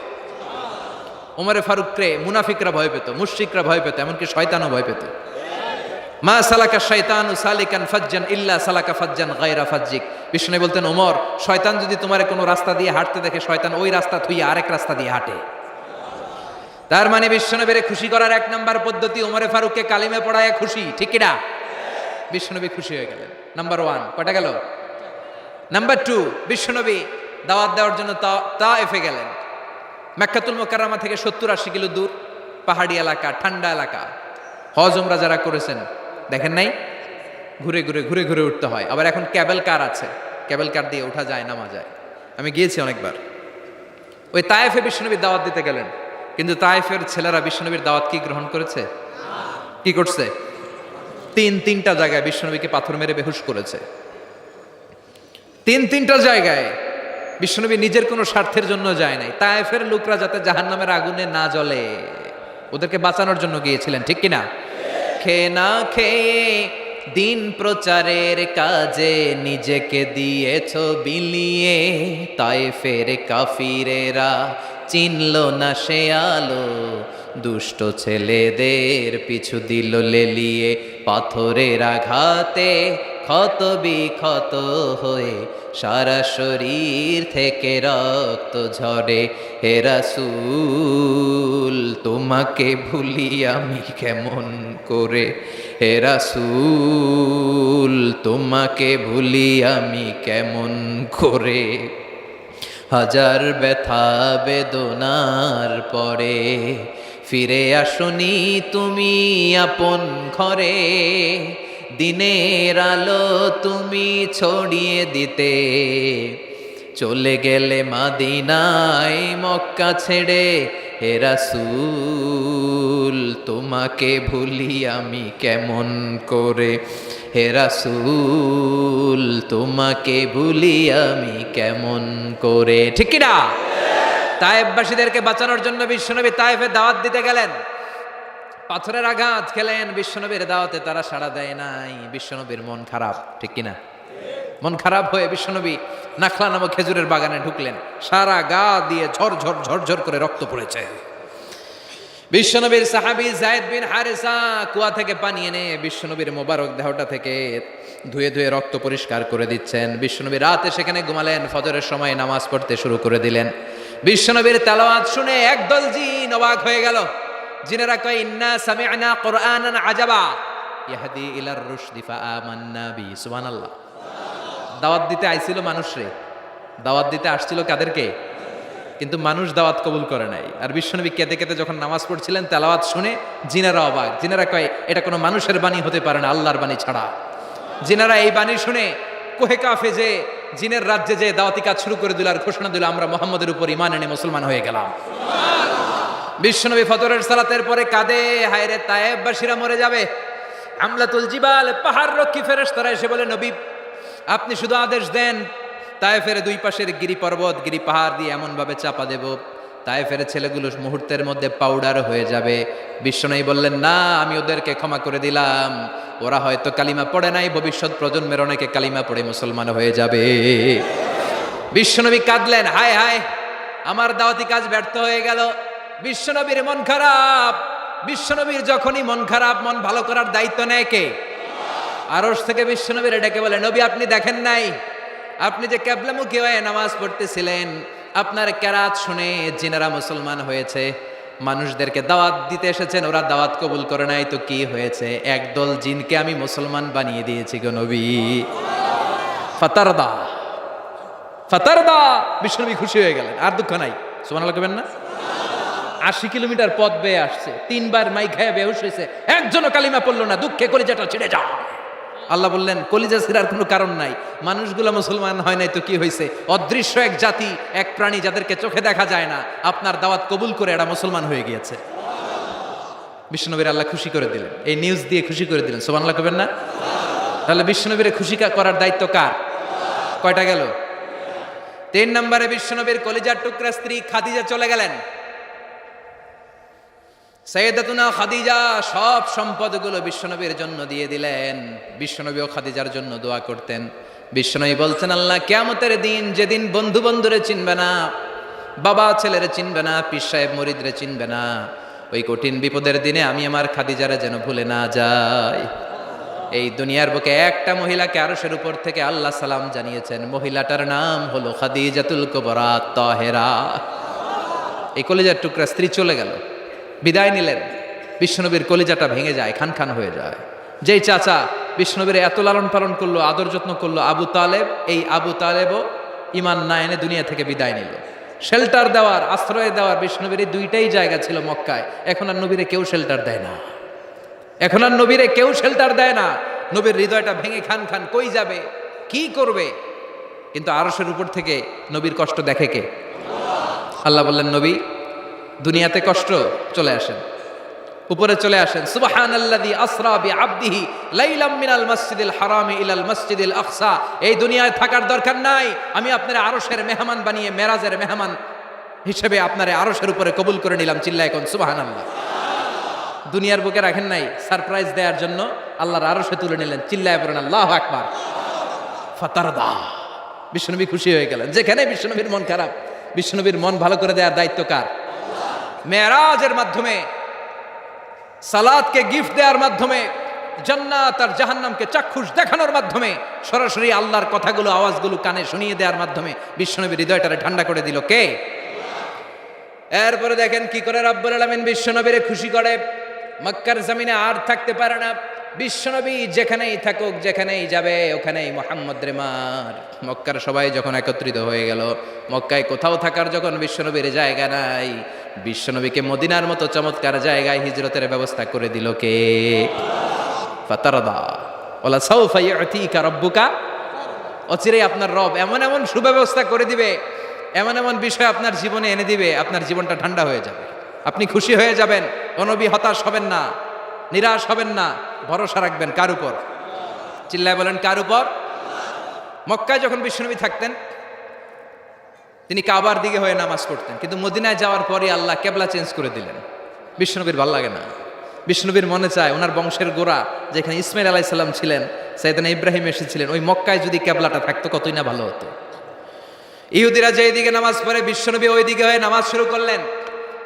ওমরে ফারুককে মুনাফিকরা ভয় পেত, মুশরিকরা ভয় পেত, এমনকি শয়তানও ভয় পেত। মা সালাকা শাইতানু সালিকান ফাজ্জান ইল্লা সালাকা ফাজ্জান গায়রা ফাজ্জিক। বিষ্ণু বলতেন, ওমর, শয়তান যদি তোমারে কোনো রাস্তা দিয়ে হাঁটতে দেখে, শয়তান ওই রাস্তা থুইয়া আরেক রাস্তা দিয়ে হাঁটে। তার মানে বিশ্বনবীরে খুশি করার 1 নাম্বার পদ্ধতি ওমরে ফারুককে কালিমে পড়ায় খুশি, ঠিক কি না? বিশ্বনবী খুশি হয়ে গেলেন। নাম্বার 1 কয়টা গেল? নাম্বার 2, বিশ্বনবী দাওয়াত দেওয়ার জন্য তায়েফে গেলেন। মক্কাতুল মুকাররমা থেকে 70-80 কিলো দূর, পাহাড়ি এলাকা, ঠান্ডা এলাকা। হজ উমরা যারা করেছেন দেখেন নাই, ঘুরে ঘুরে উঠতে হয়। আবার এখন ক্যাবেল কার আছে, ক্যাবেল কার দিয়ে ওঠা যায়, নামা যায়। আমি গিয়েছি অনেকবার। ওই তায়েফে বিশ্বনবীর দাওয়াত দিতে গেলেন, কিন্তু তায়েফের ছেলেরা বিশ্বনবীর দাওয়াত কি গ্রহণ করেছে? কি করছে? তিনটা জায়গায় বিশ্বনবীকে পাথর মেরে বেহুশ করেছে। তিনটা জায়গায় বিশ্বনবী নিজের কোনো স্বার্থের জন্য যায় নাই, তায়েফের লোকরা যাতে জাহান্নামের আগুনে না জ্বলে ওদেরকে বাঁচানোর জন্য গিয়েছিলেন, ঠিক কিনা? খেয়ে না খেয়ে দিন প্রচারের কাজে নিজেকে দিয়েছ বিলিয়ে, তায়েফের কাফিরেরা চিনল না সে আলো, দুষ্ট ছেলেদের পিছু দিল লেলিয়ে, পাথরের আঘাতে ক্ষত বিক্ষত হয়ে সারা শরীর থেকে রক্ত ঝরে। হে রাসূল তোমাকে ভুলি আমি কেমন করে, হে রাসূল তোমাকে ভুলি আমি কেমন করে। হাজার ব্যথা বেদনার পরে ফিরে আসনি তুমি আপন ঘরে, দিনের আলো তুমি ছড়িয়ে দিতে চলে গেলে মদিনায় মক্কা ছেড়ে। হে রাসূল তোমাকে ভুলি আমি কেমন করে, হে রাসূল তোমাকে ভুলি আমি কেমন করে, ঠিক কি না? তায়েফবাসীদেরকে বাঁচানোর জন্য বিশ্বনবী তায়েফে দাওয়াত দিতে গেলেন, পাথরের আঘাত খেলেন, বিশ্বনবীর দাওয়াতে তারা সাড়া দেয় নাই। বিশ্বনবীর মন খারাপ, ঠিক কিনা? মন খারাপ হয়ে বিশ্বনবী নাখলা নামক খেজুরের বাগানে ঢুকলেন, সারা গা দিয়ে ঝরঝর ঝরঝর করে রক্ত পড়েছে। বিশ্বনবীর সাহাবী যায়েদ বিন হারেসা কুয়া থেকে পানি এনে বিশ্বনবীর মোবারক দেহটা থেকে ধুয়ে ধুয়ে রক্ত পরিষ্কার করে দিচ্ছেন। বিশ্বনবী রাতে সেখানে ঘুমালেন, ফজরের সময় নামাজ পড়তে শুরু করে দিলেন। বিশ্বনবীর তেলাওয়াত শুনে একদল জিন অবাক হয়ে গেল। জিনেরা কয় ইন্না সামি'না কুরআনান আজাবা ইয়াহদি ইলার রুশদি ফাআমান্না বি। সুবহানাল্লাহ। দাওয়াত দিতে আইছিল মানুষরে, দাওয়াত দিতে আসছিল কাদেরকে? কিন্তু মানুষ দাওয়াত কবুল করে নাই। আর বিশ্বনবী কেঁদে কেঁদে যখন নামাজ পড়ছিলেন, তেলাওয়াত শুনে জিনেরা অবাক। জিনেরা কয় এটা কোনো মানুষের বাণী হতে পারে না, আল্লাহর বাণী ছাড়া। জিনেরা এই বাণী শুনে কোহে কাফে যে জিনের রাজ্যে যে দাওয়াতি কাজ শুরু করে দিল আর ঘোষণা দিল আমরা মুহাম্মদের উপর ঈমান এনে মুসলমান হয়ে গেলাম। বিশ্বনবী ফজরের সালাতের পরে কাঁদে, হায়রে তায়েফবাসীরা মরে যাবে। হামলাতুল জিবাল পাহাড় রক্ষী ফেরেশতারা এসে বলে নবী আপনি শুধু আদেশ দেন, তায়েফের দুই পাশের গিরি পর্বত গিরি পাহাড় দিয়ে এমন ভাবে চাপা দেব তায়েফের ছেলেগুলো মুহূর্তের মধ্যে পাউডার হয়ে যাবে। বিশ্বনবী বললেন না, আমি ওদেরকে ক্ষমা করে দিলাম, ওরা হয়তো কালিমা পড়ে নাই, ভবিষ্যৎ প্রজন্মের অনেকে কালিমা পড়ে মুসলমান হয়ে যাবে। বিশ্বনবী কাঁদলেন, হায় হায় আমার দাওয়াতি কাজ ব্যর্থ হয়ে গেল। বিশ্বনবীর মন খারাপ। বিশ্বনবীর যখনই মন খারাপ, মন ভালো করার দায়িত্ব নেয় কে? আরশ থেকে বিশ্বনবীর ডেকে বলে নবী আপনি দেখেন নাই, আপনি যে কিবলামুখী হয়ে নামাজ পড়তেছিলেন, আপনার কেরাত শুনে জিনেরা মুসলমান হয়েছে। মানুষদেরকে দাওয়াত দিতে এসেছেন, ওরা দাওয়াত কবুল করে নাই, তো কি হয়েছে? একদল জিনকে আমি মুসলমান বানিয়ে দিয়েছি গো নবী। ফাতারদা ফাতারদা। বিশ্বনবী খুশি হয়ে গেলেন, আর দুঃখ নাই। সুবহানাল্লাহ কবেন না? 80 কিলোমিটার পথ বেয়ে আসছে, 3 বার মাই খেয়ে বেহুশ হয়েছে, একজনও কালিমা পড়লো না, দুঃখে কলিজাটা ছিঁড়ে যাও। আল্লাহ বললেন কলিজা ছিঁড়ার কোনো কারণ নাই, মানুষগুলো মুসলমান হয় নাই তো কি হয়েছে? অদৃশ্য এক জাতি, এক প্রাণী যাদেরকে চোখে দেখা যায় না, আপনার দাওয়াত কবুল করে এরা মুসলমান হয়ে গিয়েছে। বিশ্বনবীর আল্লাহ খুশি করে দিলেন, এই নিউজ দিয়ে খুশি করে দিলেন। সুবহানাল্লাহ কবেন না? তাহলে বিশ্বনবীর খুশি করার দায়িত্ব কার? কয়টা গেল? 3 নম্বরে বিশ্বনবীর কলিজার টুকরা স্ত্রী খাদিজা চলে গেলেন। সাইয়েদাতুনা খাদিজা সব সম্পদগুলো বিশ্বনবীর জন্য দিয়ে দিলেন। বিশ্বনবীও খাদিজার জন্য দোয়া করতেন। বিশ্বনবী বলছেন আল্লাহ কিয়ামতের দিন, যেদিন বন্ধু বন্ধুরে চিনবে না, বাবা ছেলেরে চিনবে না, পীর সাহেব মুরিদরে চিনবে না, ওই কঠিন বিপদের দিনে আমি আমার খাদিজারে যেন ভুলে না যাই। এই দুনিয়ার বুকে একটা মহিলাকে আরশের উপর থেকে আল্লাহ সালাম জানিয়েছেন, মহিলাটার নাম হলো খাদিজাতুল কুবরা তাহেরা। এই কলিজার টুকরা স্ত্রী চলে গেল, বিদায় নিলেন। বিশ্বনবীর কলিজাটা ভেঙে যায়, খান খান হয়ে যায়। যেই চাচা বিশ্বনবীর এত লালন পালন করলো, আদর যত্ন করলো, আবু তালেব, এই আবু তালেবও ঈমান না এনে দুনিয়া থেকে বিদায় নিল। শেল্টার দেওয়ার, আশ্রয় দেওয়ার বিশ্বনবীর এই দুইটাই জায়গা ছিল মক্কায়। এখন আর নবীরে কেউ শেল্টার দেয় না, এখন আর নবীরে কেউ শেল্টার দেয় না। নবীর হৃদয়টা ভেঙে খান খান, কই যাবে, কি করবে? কিন্তু আরশের উপর থেকে নবীর কষ্ট দেখে কে? আল্লাহ বললেন, নবী দুনিয়াতে কষ্ট, চলে আসেন, উপরে চলে আসেন। সুবহানাল্লাযী আসরা বিআবদিহি লাইলাম মিনাল মাসজিদিল হারামি ইলাল মাসজিদিল আকসা। এই দুনিয়ায় থাকার দরকার নাই, আমি আপনারে আরশের মেহমান বানিয়ে মেরাজের মেহমান হিসেবে আপনারে আরশের উপরে কবুল করে নিলাম। চিল্লায় কোন সুবহানাল্লাহ। দুনিয়ার বুকে রাখেন নাই, সারপ্রাইজ দেওয়ার জন্য আল্লাহর আরশে তুলে নিলেন। চিল্লায় পড়েন আল্লাহু আকবার। ফাতারদা, বিশ্বনবী খুশি হয়ে গেলেন। যেখানে বিশ্বনবীর মন খারাপ, বিশ্বনবীর মন ভালো করে দেওয়ার দায়িত্ব কার? মেরাজের মাধ্যমে, সালাতকে গিফট দেওয়ার মাধ্যমে, জান্নাত আর জাহান্নামকে চাক্ষুষ দেখানোর মাধ্যমে, সরাসরি আল্লাহর কথাগুলো আওয়াজগুলো কানে শুনিয়ে দেওয়ার মাধ্যমে বিশ্বনবীর হৃদয়টারে ঠান্ডা করে দিল কে? এরপরে দেখেন কি করে রব্বুল আলামিন বিশ্বনবীরে খুশি করে। মক্কার জমিনে আর থাকতে পারে না, বিশ্বনবী যেখানেই থাকুক, যেখানেই যাবে ওখানেই মুহাম্মদ রে মার। মক্কার সবাই যখন একত্রিত হয়ে গেল, মক্কায় কোথাও থাকার যখন বিশ্বনবীর জায়গা নাই, বিশ্বনবীকে মদিনার মতো চমৎকার জায়গায় হিজরতের ব্যবস্থা করে দিল কে? ফাতারদা ওয়ালা সাউফা ইউতিকা রাব্বুকা। অচিরেই আপনার রব এমন এমন সুব্যবস্থা করে দিবে, এমন এমন বিষয় আপনার জীবনে এনে দিবে, আপনার জীবনটা ঠান্ডা হয়ে যাবে, আপনি খুশি হয়ে যাবেন। নবী হতাশ হবেন না, নিরাশ হবেন না, ভরসা রাখবেন কার উপর? চিল্লায় বলেন কার উপর? মক্কায় যখন বিশ্বনবী থাকতেন তিনি কাবার দিকে হয়ে নামাজ পড়তেন, কিন্তু মদিনায় যাওয়ার পরে আল্লাহ কেবলা চেঞ্জ করে দিলেন। বিশ্বনবীর ভালো লাগে না, বিশ্বনবীর মনে চায় ওনার বংশের গোড়া যেখানে ইসমাইল আলাইহিস সালাম ছিলেন, সাইয়েদনা ইব্রাহিম এসেছিলেন, ওই মক্কায় যদি কেবলাটা থাকতো কতই না ভালো হতো। ইহুদিরা যেই দিকে নামাজ পড়ে বিশ্বনবী ওই দিকে হয়ে নামাজ শুরু করলেন।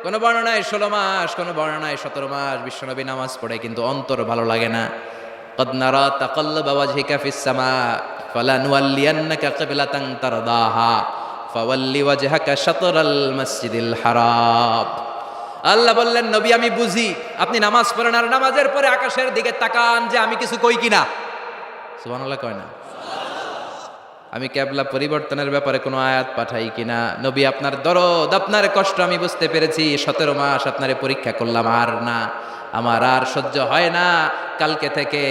কোনো বর্ণনায় 16 মাস, কোনো বর্ণনায় 17 মাস বিশ্বনবী নামাজ পড়ে, কিন্তু অন্তর ভালো লাগে না। قد نرى تقلب وجهك في السماء فلنولينك قبلة ترضاها فول وجهك شطر المسجد الحرام। আল্লাহ বললেন, নবী আমি বুঝি আপনি নামাজ পড়েন, আর নামাজের পরে আকাশের দিকে তাকান যে আমি কিছু কই কিনা। সুবহানাল্লাহ কয় না? আমি কেবলা পরিবর্তনের ব্যাপারে কোনো আয়াত পাঠাই কিনা। নবী আপনার দরদ, আপনার কষ্ট আমি বুঝতে পেরেছি। 17 মাস আপনারে পরীক্ষা করলাম, আর না, আমার আর সহ্য হয় না। কালকে থেকে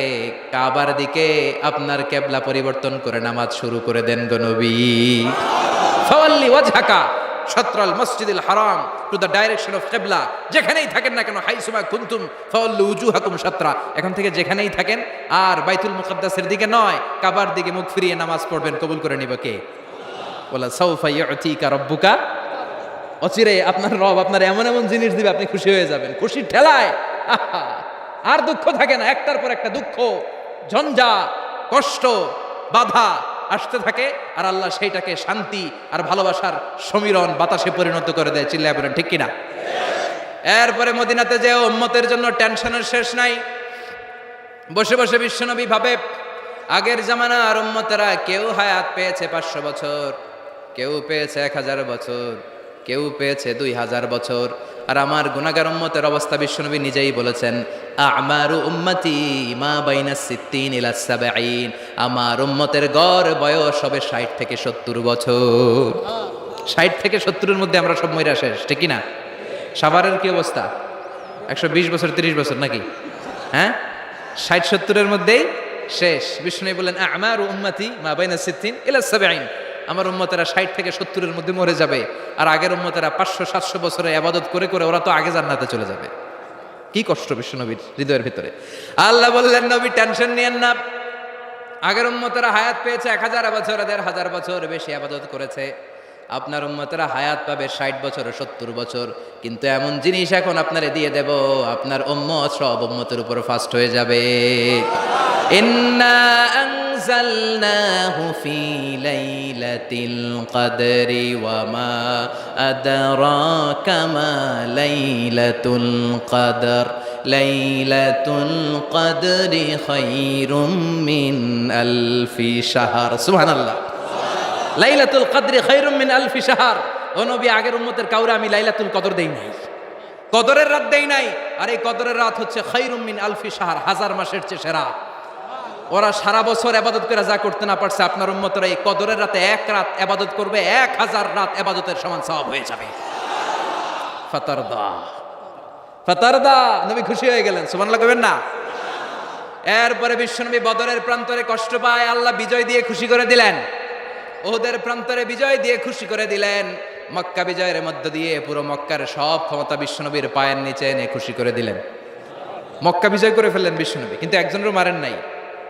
কাবার দিকে আপনার কেবলা পরিবর্তন করে নামাজ শুরু করে দেন গো নবী। ফাওয়াল্লি ওয়াজহাকা শাতরাল মসজিদিল হারাম, টু দ্য ডাইরেকশন অফ কিবলা। যেখানেই থাকেন না কেন, হাইসুমা কুনতুম ফাওয়াল্লু উজুহাকুম শাতরা, এখন থেকে যেখানেই থাকেন আর বাইতুল মুকাদ্দাসের দিকে নয়, কাবার দিকে মুখ ফিরিয়ে নামাজ পড়বেন। কবুল করে নিব কে? ওয়ালা সাউফা ইউতিকা রাব্বুকা। অচিরে আপনার রব আপনার এমন এমন জিনিস দিবে, আপনি খুশি হয়ে যাবেন। খুশির ঠেলায় আর দুঃখ থাকে না, একটার পর একটা দুঃখ, ঝঞ্ঝা, কষ্ট, বাধা আসতে থাকে, আর আল্লাহ সেইটাকে শান্তি আর ভালোবাসার সমীরণ বাতাসে পরিণত করে দেয়। চিল্লায় বলেন ঠিক কিনা? এরপরে মদিনাতে যে উম্মতের জন্য টেনশনের শেষ নাই। বসে বসে বিশ্বনবী ভাবে, আগের জামানার উম্মতেরা কেউ হায়াত পেয়েছে 500 বছর, কেউ পেয়েছে 1000 বছর, কেউ পেয়েছে 2000 বছর, আর আমার গুনাহগার উম্মতের অবস্থা বিশ্বনবী নিজেই বলেছেন, আমারু উম্মতি মা বাইনা 60 ইলা 70। আমার উম্মতের গড় বয়স হবে 60 থেকে 70 বছর। 60 থেকে 70-এর মধ্যে আমরা সব মইরা শেষ, ঠিক কি না? সাভারের কি অবস্থা? 120 বছর 30 বছর নাকি? হ্যাঁ, 60-70-এর মধ্যেই শেষ। বিশ্বনবী বলেন, আমারু উম্মতি মা বাইনা 60 ইলা 70। আমার উম্মতেরা 60 থেকে 70-এর মধ্যে মরে যাবে, আর আগের উম্মতেরা 500-700 বছরে ইবাদত করে করে ওরা তো আগে জান্নাতে চলে যাবে। কি কষ্ট বিশ্বনবীর হৃদয়ের ভিতরে। আল্লাহ বললেন, নবী টেনশন নিয়েন না, আগের উম্মতেরা হায়াত পেয়েছে 1000 বছর, 1500 বছর বেশি ইবাদত করেছে। আপনার উম্মতেরা হায়াত পাবে 60 বছর 70 বছর, কিন্তু এমন জিনিস এখন আপনারে দিয়ে দেব, আপনার উম্মত সব উম্মতের উপর ফাস্ট হয়ে যাবে। ইন্না আনজালনাহু ফি লাইলাতিল কদরি ওয়া মা আদরাকা মা লাইলাতুল কদর লাইলাতুল কদরি খায়রুম মিন আলফি শাহর। সুবহানাল্লাহ। লাইলাতুল কদরি খায়রুম মিন আলফি শাহর। ও নবী, আগের উম্মতের কাউরে আমি লাইলাতুল কদর দেই নাই, কদরের রাত দেই নাই, আর এই কদরের রাত হচ্ছে খায়রুম মিন আলফি শাহর, 1000 মাসের চেয়ে সেরা। ওরা সারা বছর ইবাদত করে যা করতে না পারছে, আপনার উম্মতরা এই কদরের রাতে এক রাত ইবাদত করবে, 1000 রাত ইবাদতের সমান সওয়াব হয়ে যাবে। ফাতারদা, ফাতারদা, নবী খুশি হয়ে গেলেন। সুবহানাল্লাহ কইবেন না? এরপরে বিশ্বনবী বদরের প্রান্তরে কষ্ট পায়, আল্লাহ বিজয় দিয়ে খুশি করে দিলেন। ওহুদের প্রান্তরে বিজয় দিয়ে খুশি করে দিলেন। মক্কা বিজয়ের মধ্য দিয়ে পুরো মক্কার সব ক্ষমতা বিশ্বনবীর পায়ের নিচে এনে খুশি করে দিলেন। মক্কা বিজয় করে ফেললেন বিশ্বনবী, কিন্তু একজনেরও মারেন নাই,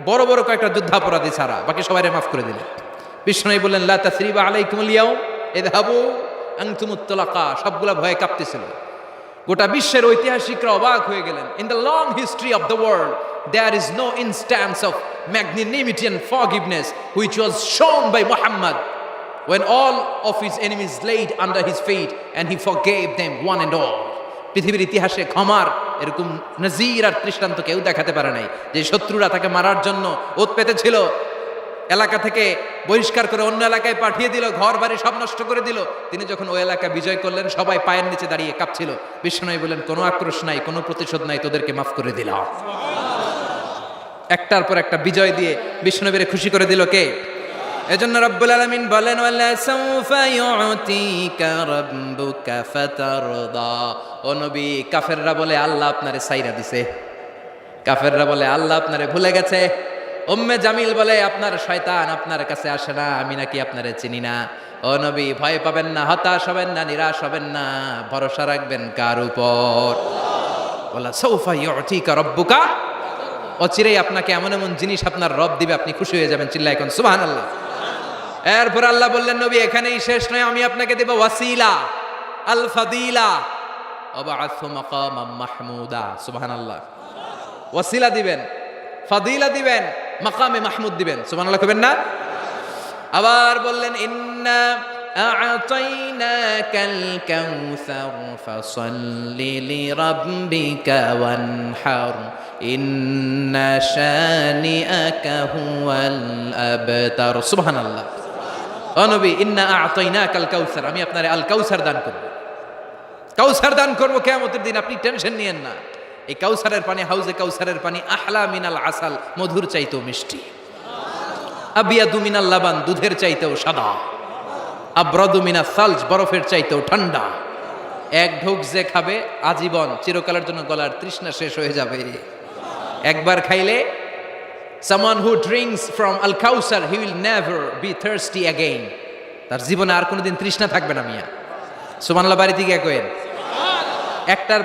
বড় বড় কয়েকটা যুদ্ধাপরাধী ছাড়া বাকি সবাইরে মাফ করে দিলেন। বিশ্বনবী বললেন লা তাসরিবা আলাইকুমুল ইয়াউম ইযহাবু আনতুমুত তুলাকা। সবগুলা ভয়ে কাঁপতেছিল। গোটা বিশ্বের ঐতিহাসিকরা অবাক হয়ে গেলেন। In the long history of the world there is no instance of magnanimity and forgiveness which was shown by Muhammad when all of his enemies laid under his feet and he forgave them one and all. পৃথিবীর ইতিহাসে ক্ষমার এরকম নজির আর দৃষ্টান্ত কেউ দেখাতে পারে নাই। যে শত্রুরা তাকে মারার জন্য ওত পেতেছিল, এলাকা থেকে বহিষ্কার করে অন্য এলাকায় পাঠিয়ে দিল, ঘর বাড়ি সব নষ্ট করে দিল, তিনি যখন ওই এলাকা বিজয় করলেন সবাই পায়ের নিচে দাঁড়িয়ে কাঁপছিল। বিশ্বনবী বললেন কোনো আক্রোশ নাই, কোনো প্রতিশোধ নাই, তোদেরকে মাফ করে দিলাম। একটার পর একটা বিজয় দিয়ে বিশ্বনবীরে খুশি করে দিল কে? এজন্য রব্বুল আলামিন বলেন ওয়ালা সাউফা ইউতিকা রাব্বুকা ফাতারদা। ও নবী, কাফেররা বলে আল্লাহ আপনারে সাইরা দিছে, কাফেররা বলে আল্লাহ আপনারে ভুলে গেছে, উম্মে জামিল বলে আপনার শয়তান আপনার কাছে আসে না, আমি নাকি আপনারে চিনি না। ও নবী, ভয় পাবেন না, হতাশ হবেন না, নিরাশ হবেন না, ভরসা রাখবেন কার উপর? ওয়ালা সাউফা ইউতিকা রাব্বুকা, অচিরেই আপনাকে এমন এমন জিনিস আপনার রব দিবে, আপনি খুশি হয়ে যাবেন। চিল্লায় এখন সুবহানাল্লাহ। এরপর আল্লাহ বললেন নবী এখানেই শেষ নয়, আমি আপনাকে দেব ওয়াসিলা আল ফাদিলা ওয়াবা'আথু মাকামাম মাহমুদা। সুবহানাল্লাহ। ওয়াসিলা দিবেন, ফাদিলা দিবেন, মাকামে মাহমুদ দিবেন। সুবহানাল্লাহ কইবেন না? আবার বললেন ইন্না আ'তাইনাকাল কাউসার ফাসাল্লি লিরাব্বিকা ওয়ানহার ইন্না শানিআকা হুয়াল আবতার। সুবহানাল্লাহ। ও নবী, ইন্না আ'তাইনাকাল কাউসার, আমি আপনারে আল কাউসার দান করব, কাউসার দান করব কিয়ামতের দিন, আপনি টেনশন নিয়েন না। এই কাউসারের পানি, হাউজে কাউসারের পানি আহলা মিনাল আসাল, মধুর চাইতেও মিষ্টি, আবিয়াদু মিনাল লাবান, দুধের চাইতেও সাদা, আবরাদু মিনাস সালজ, বরফের চাইতেও ঠান্ডা। এক ঢোক যে খাবে আজীবন, চিরকালের জন্য গলার তৃষ্ণা শেষ হয়ে যাবে। একবার খাইলে someone who drinks from al-Kausar he will never be thirsty again, তার জীবনে আর কোনোদিন তৃষ্ণা থাকবে না। মিয়া সুবহানাল্লাহ বাড়িতে গিয়ে কইেন। একটার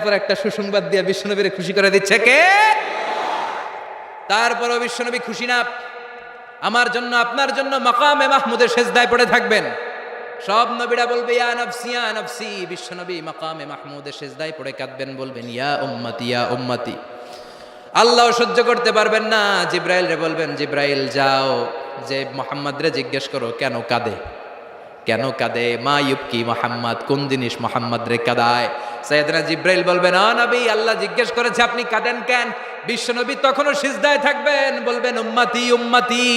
পর একটা সুসংবাদ দিয়ে বিশ্বনবীরে খুশি করে দিচ্ছে কে? তারপরও বিশ্বনবী খুশি না। আমার জন্য আপনার জন্য মাকামে মাহমুদের সেজদায় পড়ে থাকবেন। সব নবীরা বলবে ইয়া নাফসি ইয়া নাফসি, বিশ্বনবী মাকামে মাহমুদের সেজদায় পড়ে কাঁদবেন, বলবেন ইয়া উম্মতি ইয়া উম্মতি। আল্লাহ সহ্য করতে পারবেন না, জিব্রাইল রে বলবেন জিব্রাইল যাও, যে মুহাম্মদ রে জিজ্ঞেস করো কেন কাঁদে, কেন কাঁদে, মা ইউবকি মুহাম্মদ, কোন জিনিস মুহাম্মদ রে কাঁদায়। সাইয়েদনা জিব্রাইল বলবেন ও নবী, আল্লাহ জিজ্ঞেস করেছে আপনি কাঁদেন কেন? বিশ্বনবী তখনও সিজদায় থাকবেন, বলবেন উম্মতি উম্মতি।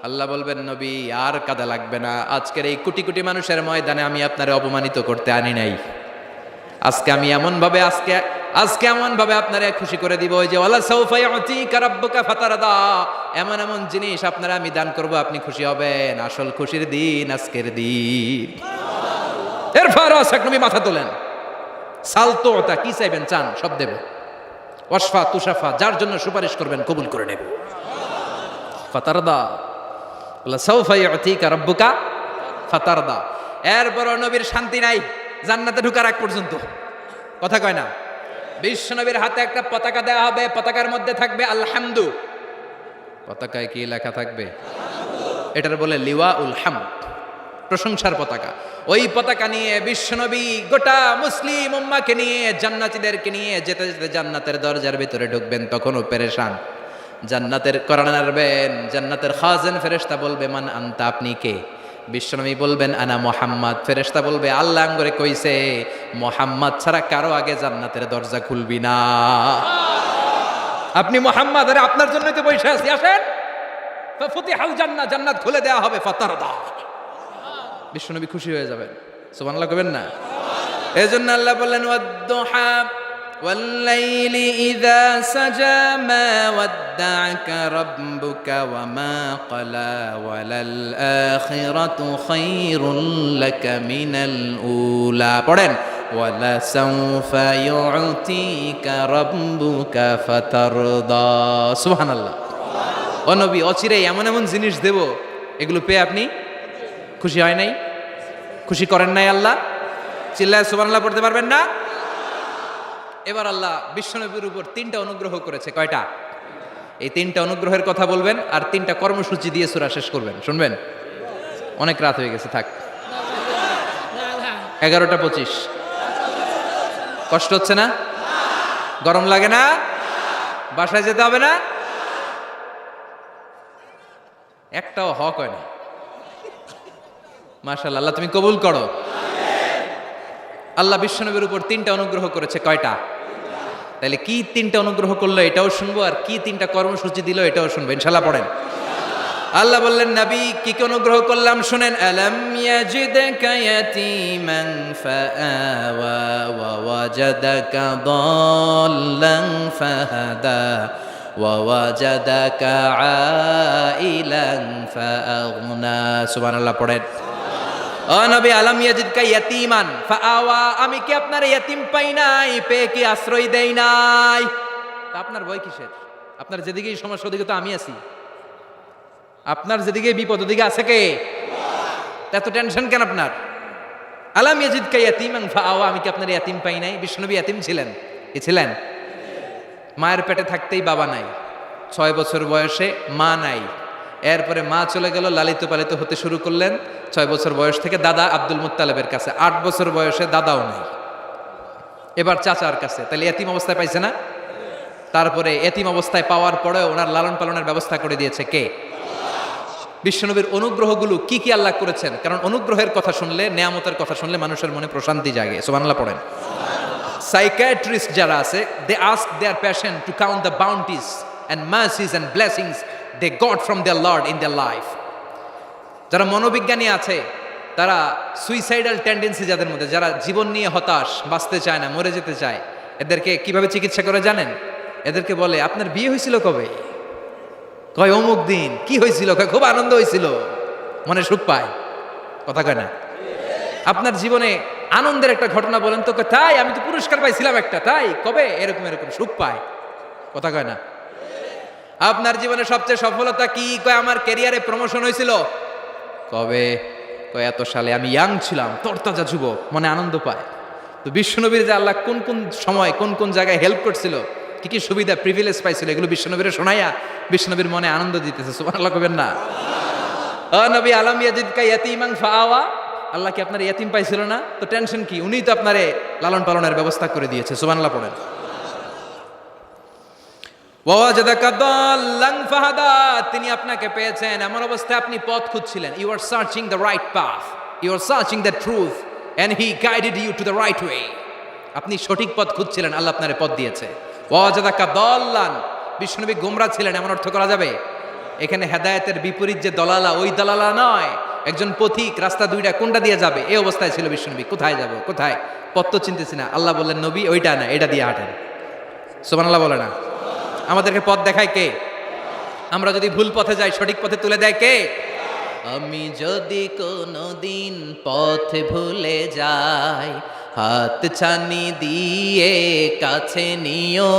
আল্লাহ বলবেন নবী আর কাঁদা লাগবে না, আজকের এই কোটি কোটি মানুষের ময়দানে আমি আপনারে অপমানিত করতে আনি নাই। আজকে আমি এমন ভাবে আপনারে খুশি করে দিব, ওই যে ওয়ালা সাউফা ইউতিকা রাব্বুকা ফাতারদা, এমন এমন জিনিস আপনারা আমি দান করব, আপনি খুশি হবেন। আসল খুশির দিন আজকের দিন। এরপর নবী মাথা তোলেন, সালতোতা, কি চাইবেন চান সব দেব, ওয়াসফা তুশাফা, যার জন্য সুপারিশ করবেন কবুল করে নেব। ফাতারদা, ওয়ালা সাউফা ইউতিকা রাব্বুকা ফাতারদা। এরপর নবীর শান্তি নাই জান্নাতে ঢোকার আগ পর্যন্ত, কথা কয় না। বিশ্বনবীর হাতে একটা পতাকা দেওয়া হবে, পতাকার মধ্যে থাকবে আলহামদু। পতাকায় কি লেখা থাকবে? এটার বলে লিওয়াউল হামদ, প্রশংসার পতাকা। ওই পতাকা নিয়ে বিশ্বনবী গোটা মুসলিম উম্মাহকে নিয়ে, জান্নাতীদেরকে নিয়ে যেতে যেতে জান্নাতের দরজার ভিতরে ঢুকবেন, তখনও পেরেশান। জান্নাতের কোরআন আনবেন, জান্নাতের খাজেন ফেরেশতা বলবে মান আনতা, আপনি কে? বিশ্বনবী বলবেন আনা মুহাম্মদ। ফেরেশতা বলবে আল্লাহ আঙ্গরে কইছে মুহাম্মদ ছাড়া কারো আগে জান্নাতের দরজা খুলবি না। আপনি মুহাম্মদ, আরে আপনার জন্যই তো বসে আছি, আসেন। ফাফুতিহাল জান্নাহ, জান্নাত খুলে দেওয়া হবে। ফাতারদা, বিশ্বনবী খুশি হয়ে যাবেন। সুবহানাল্লাহ কইবেন না? এজন্য আল্লাহ বললেন ওয়াদ-দুহা والليل إذا سجى ما ودعك ربك وما قلى وللآخرة خير لك من الأولى পড়েন ولسوف يعطيك ربك فترضى সুবহানাল্লাহ। ও নবী, অচিরেই এমন এমন জিনিস দেব, এগুলো পেয়ে আপনি খুশি হয় নাই? খুশি করেন নাই আল্লাহ? চিল্লায় সুবহানাল্লাহ পড়তে পারবেন না? এবার আল্লাহ বিশ্বনবীর উপর 3টা অনুগ্রহ করেছে। কয়টা? এই 3টা অনুগ্রহের কথা বলবেন আর 3টা কর্মসূচি দিয়ে সূরা শেষ করবেন। শুনবেন? অনেক রাত হয়ে গেছে, থাক। 11টা 25। কষ্ট হচ্ছে না? গরম লাগে না? বাসায় যেতে হবে না? একটাও হক হয় না। মাশাআল্লাহ, আল্লাহ তুমি কবুল করো। আল্লাহ বিশ্বনবীর উপর 3টা অনুগ্রহ করেছে। কয়টা? তাহলে কি 3টা অনুগ্রহ করলো এটাও শুনবো, আর কি 3টা কর্মসূচি দিল এটাও শুনবো ইনশাআল্লাহ। পড়েন। আল্লাহ বললেন, নবী কি কি অনুগ্রহ করলাম শুনেন। আলাম ইয়াজিদকা ইয়াতীমান ফাআওয়া ওয়া ওয়াজাদাকা দাল্লান ফাহাদা ওয়া ওয়াজাদাকা আইলান ফাআগনা। সুবহানাল্লাহ পড়েন। ও নবী, আলাম ইয়াজিদকা ইয়াতীমান ফাআওয়া, আমি কি আপনার ইয়াতীম পাই নাই, পেয়ে কি আশ্রয় দেই নাই? তা আপনার ভয় কিসের? আপনার যেদিকেই সমস্যা ওদিকে তো আমি আছি। আপনার যেদিকে বিপদ ওদিকে আছে কে? এত টেনশন কেন আপনার? আলাম ইয়াজিদকা ইয়াতীমান ফাআওয়া, আমি কি আপনার ইয়াতীম পাই নাই? বিশ্বনবী ইয়াতীম ছিলেন? কি ছিলেন? মায়ের পেটে থাকতেই বাবা নাই, 6 বছর বয়সে মা নাই, এরপরে মা চলে গেল, লালিত পালিত হতে শুরু করলেন 6 বছর বয়স থেকে দাদা আব্দুল মুত্তালিবের কাছে, 8 বছর বয়সে দাদাও নাই, এবার চাচার কাছে। তাহলে এতিম অবস্থায় পাইছে না? তারপরে এতিম অবস্থায় পাওয়ার পরে ওনার লালন পালনের ব্যবস্থা করে দিয়েছে কে? বিশ্বনবীর অনুগ্রহগুলো কি কি আল্লাহ করেছেন, কারণ অনুগ্রহের কথা শুনলে, নেয়ামতের কথা শুনলে মানুষের মনে প্রশান্তি জাগে। সুবহানাল্লাহ পড়েন। সাইকিয়াট্রিস্ট যারা আছে, they ask their patient to count the bounties and mercies and blessings they got from their lord in their life. যারা মনোবিজ্ঞানী আছে, তারা সুইসাইডাল টেন্ডেন্সি যাদের মধ্যে, যারা জীবন নিয়ে হতাশ, বাঁচতে চায় না, মরে যেতে চায়, এদেরকে কিভাবে চিকিৎসা করে জানেন? এদেরকে বলে, আপনার বিয়ে হয়েছিল কবে? কয় অমুক দিন। কি হয়েছিল? কয় খুব আনন্দ হয়েছিল। মনে সুখ পায়। কথা কয় না? আপনার জীবনে আনন্দের একটা ঘটনা বলেন তো। তাই, আমি তো পুরস্কার পাইছিলাম একটা। তাই, কবে? এরকম এরকম সুখ পায়। কথা কয় না? আপনার জীবনে সবচেয়ে সফলতা কি? কয় আমার ক্যারিয়ারে প্রমোশন হয়েছিল। কবে? কয় এত সালে, আমি ইয়াং ছিলাম, তরতাজা যুবক, মনে আনন্দ পায়। তো বিশ্বনবীর যে আল্লাহ কোন কোন সময় কোন কোন জায়গায় হেল্প করছিল, কি কি সুবিধা প্রিভিলেজ পাইছিল, এগুলো বিশ্বনবীরে শোনাইয়া বিশ্বনবীর মনে আনন্দ দিতেছে। সুবহানাল্লাহ কবেন না? ও নবী, আলাম ইয়াজিদকা ইয়াতীমান ফাআওয়া, আল্লাহ কি আপনার ইয়াতীম পাইছিল না? তো টেনশন কি? উনিই তো আপনারে লালন পালনের ব্যবস্থা করে দিয়েছে। সুবহানাল্লাহ পড়েন। ওয়া ওয়াজাদাকা দাল্লান ফাহাদা, তিনি আপনাকে পেয়েছেন এমন অবস্থায় আপনি পথ খুঁজছিলেন। You are searching the right path, you are searching the truth and he guided you to the right way. আপনি সঠিক পথ খুঁজছিলেন, আল্লাহ আপনারে পথ দিয়েছে। ওয়া ওয়াজাদাকা দাল্লান, বিশ্বনবী গোমরা ছিলেন এমন অর্থ করা যাবে? এখানে হেদায়েতের বিপরীত যে দলালা, ওই দলালা নয়। একজন পথিক, রাস্তা দুইটা, কোনটা দিয়ে যাবে এই অবস্থায় ছিল বিশ্বনবী। কোথায় যাব, কোথায়? পথ তো চিনতেছি না। আল্লাহ বললেন, নবী ওইটা না, এটা দিয়ে হাঁটেন। সুবহানাল্লাহ বলে না? আমাদেরকে পথ দেখায় কে? আমরা যদি ভুল পথে যাই, সঠিক পথে তুলে দেয় কে? আমি যদি কোনোদিন পথ ভুলে যাই, হাত ছানি দিয়ে কাছে নিও,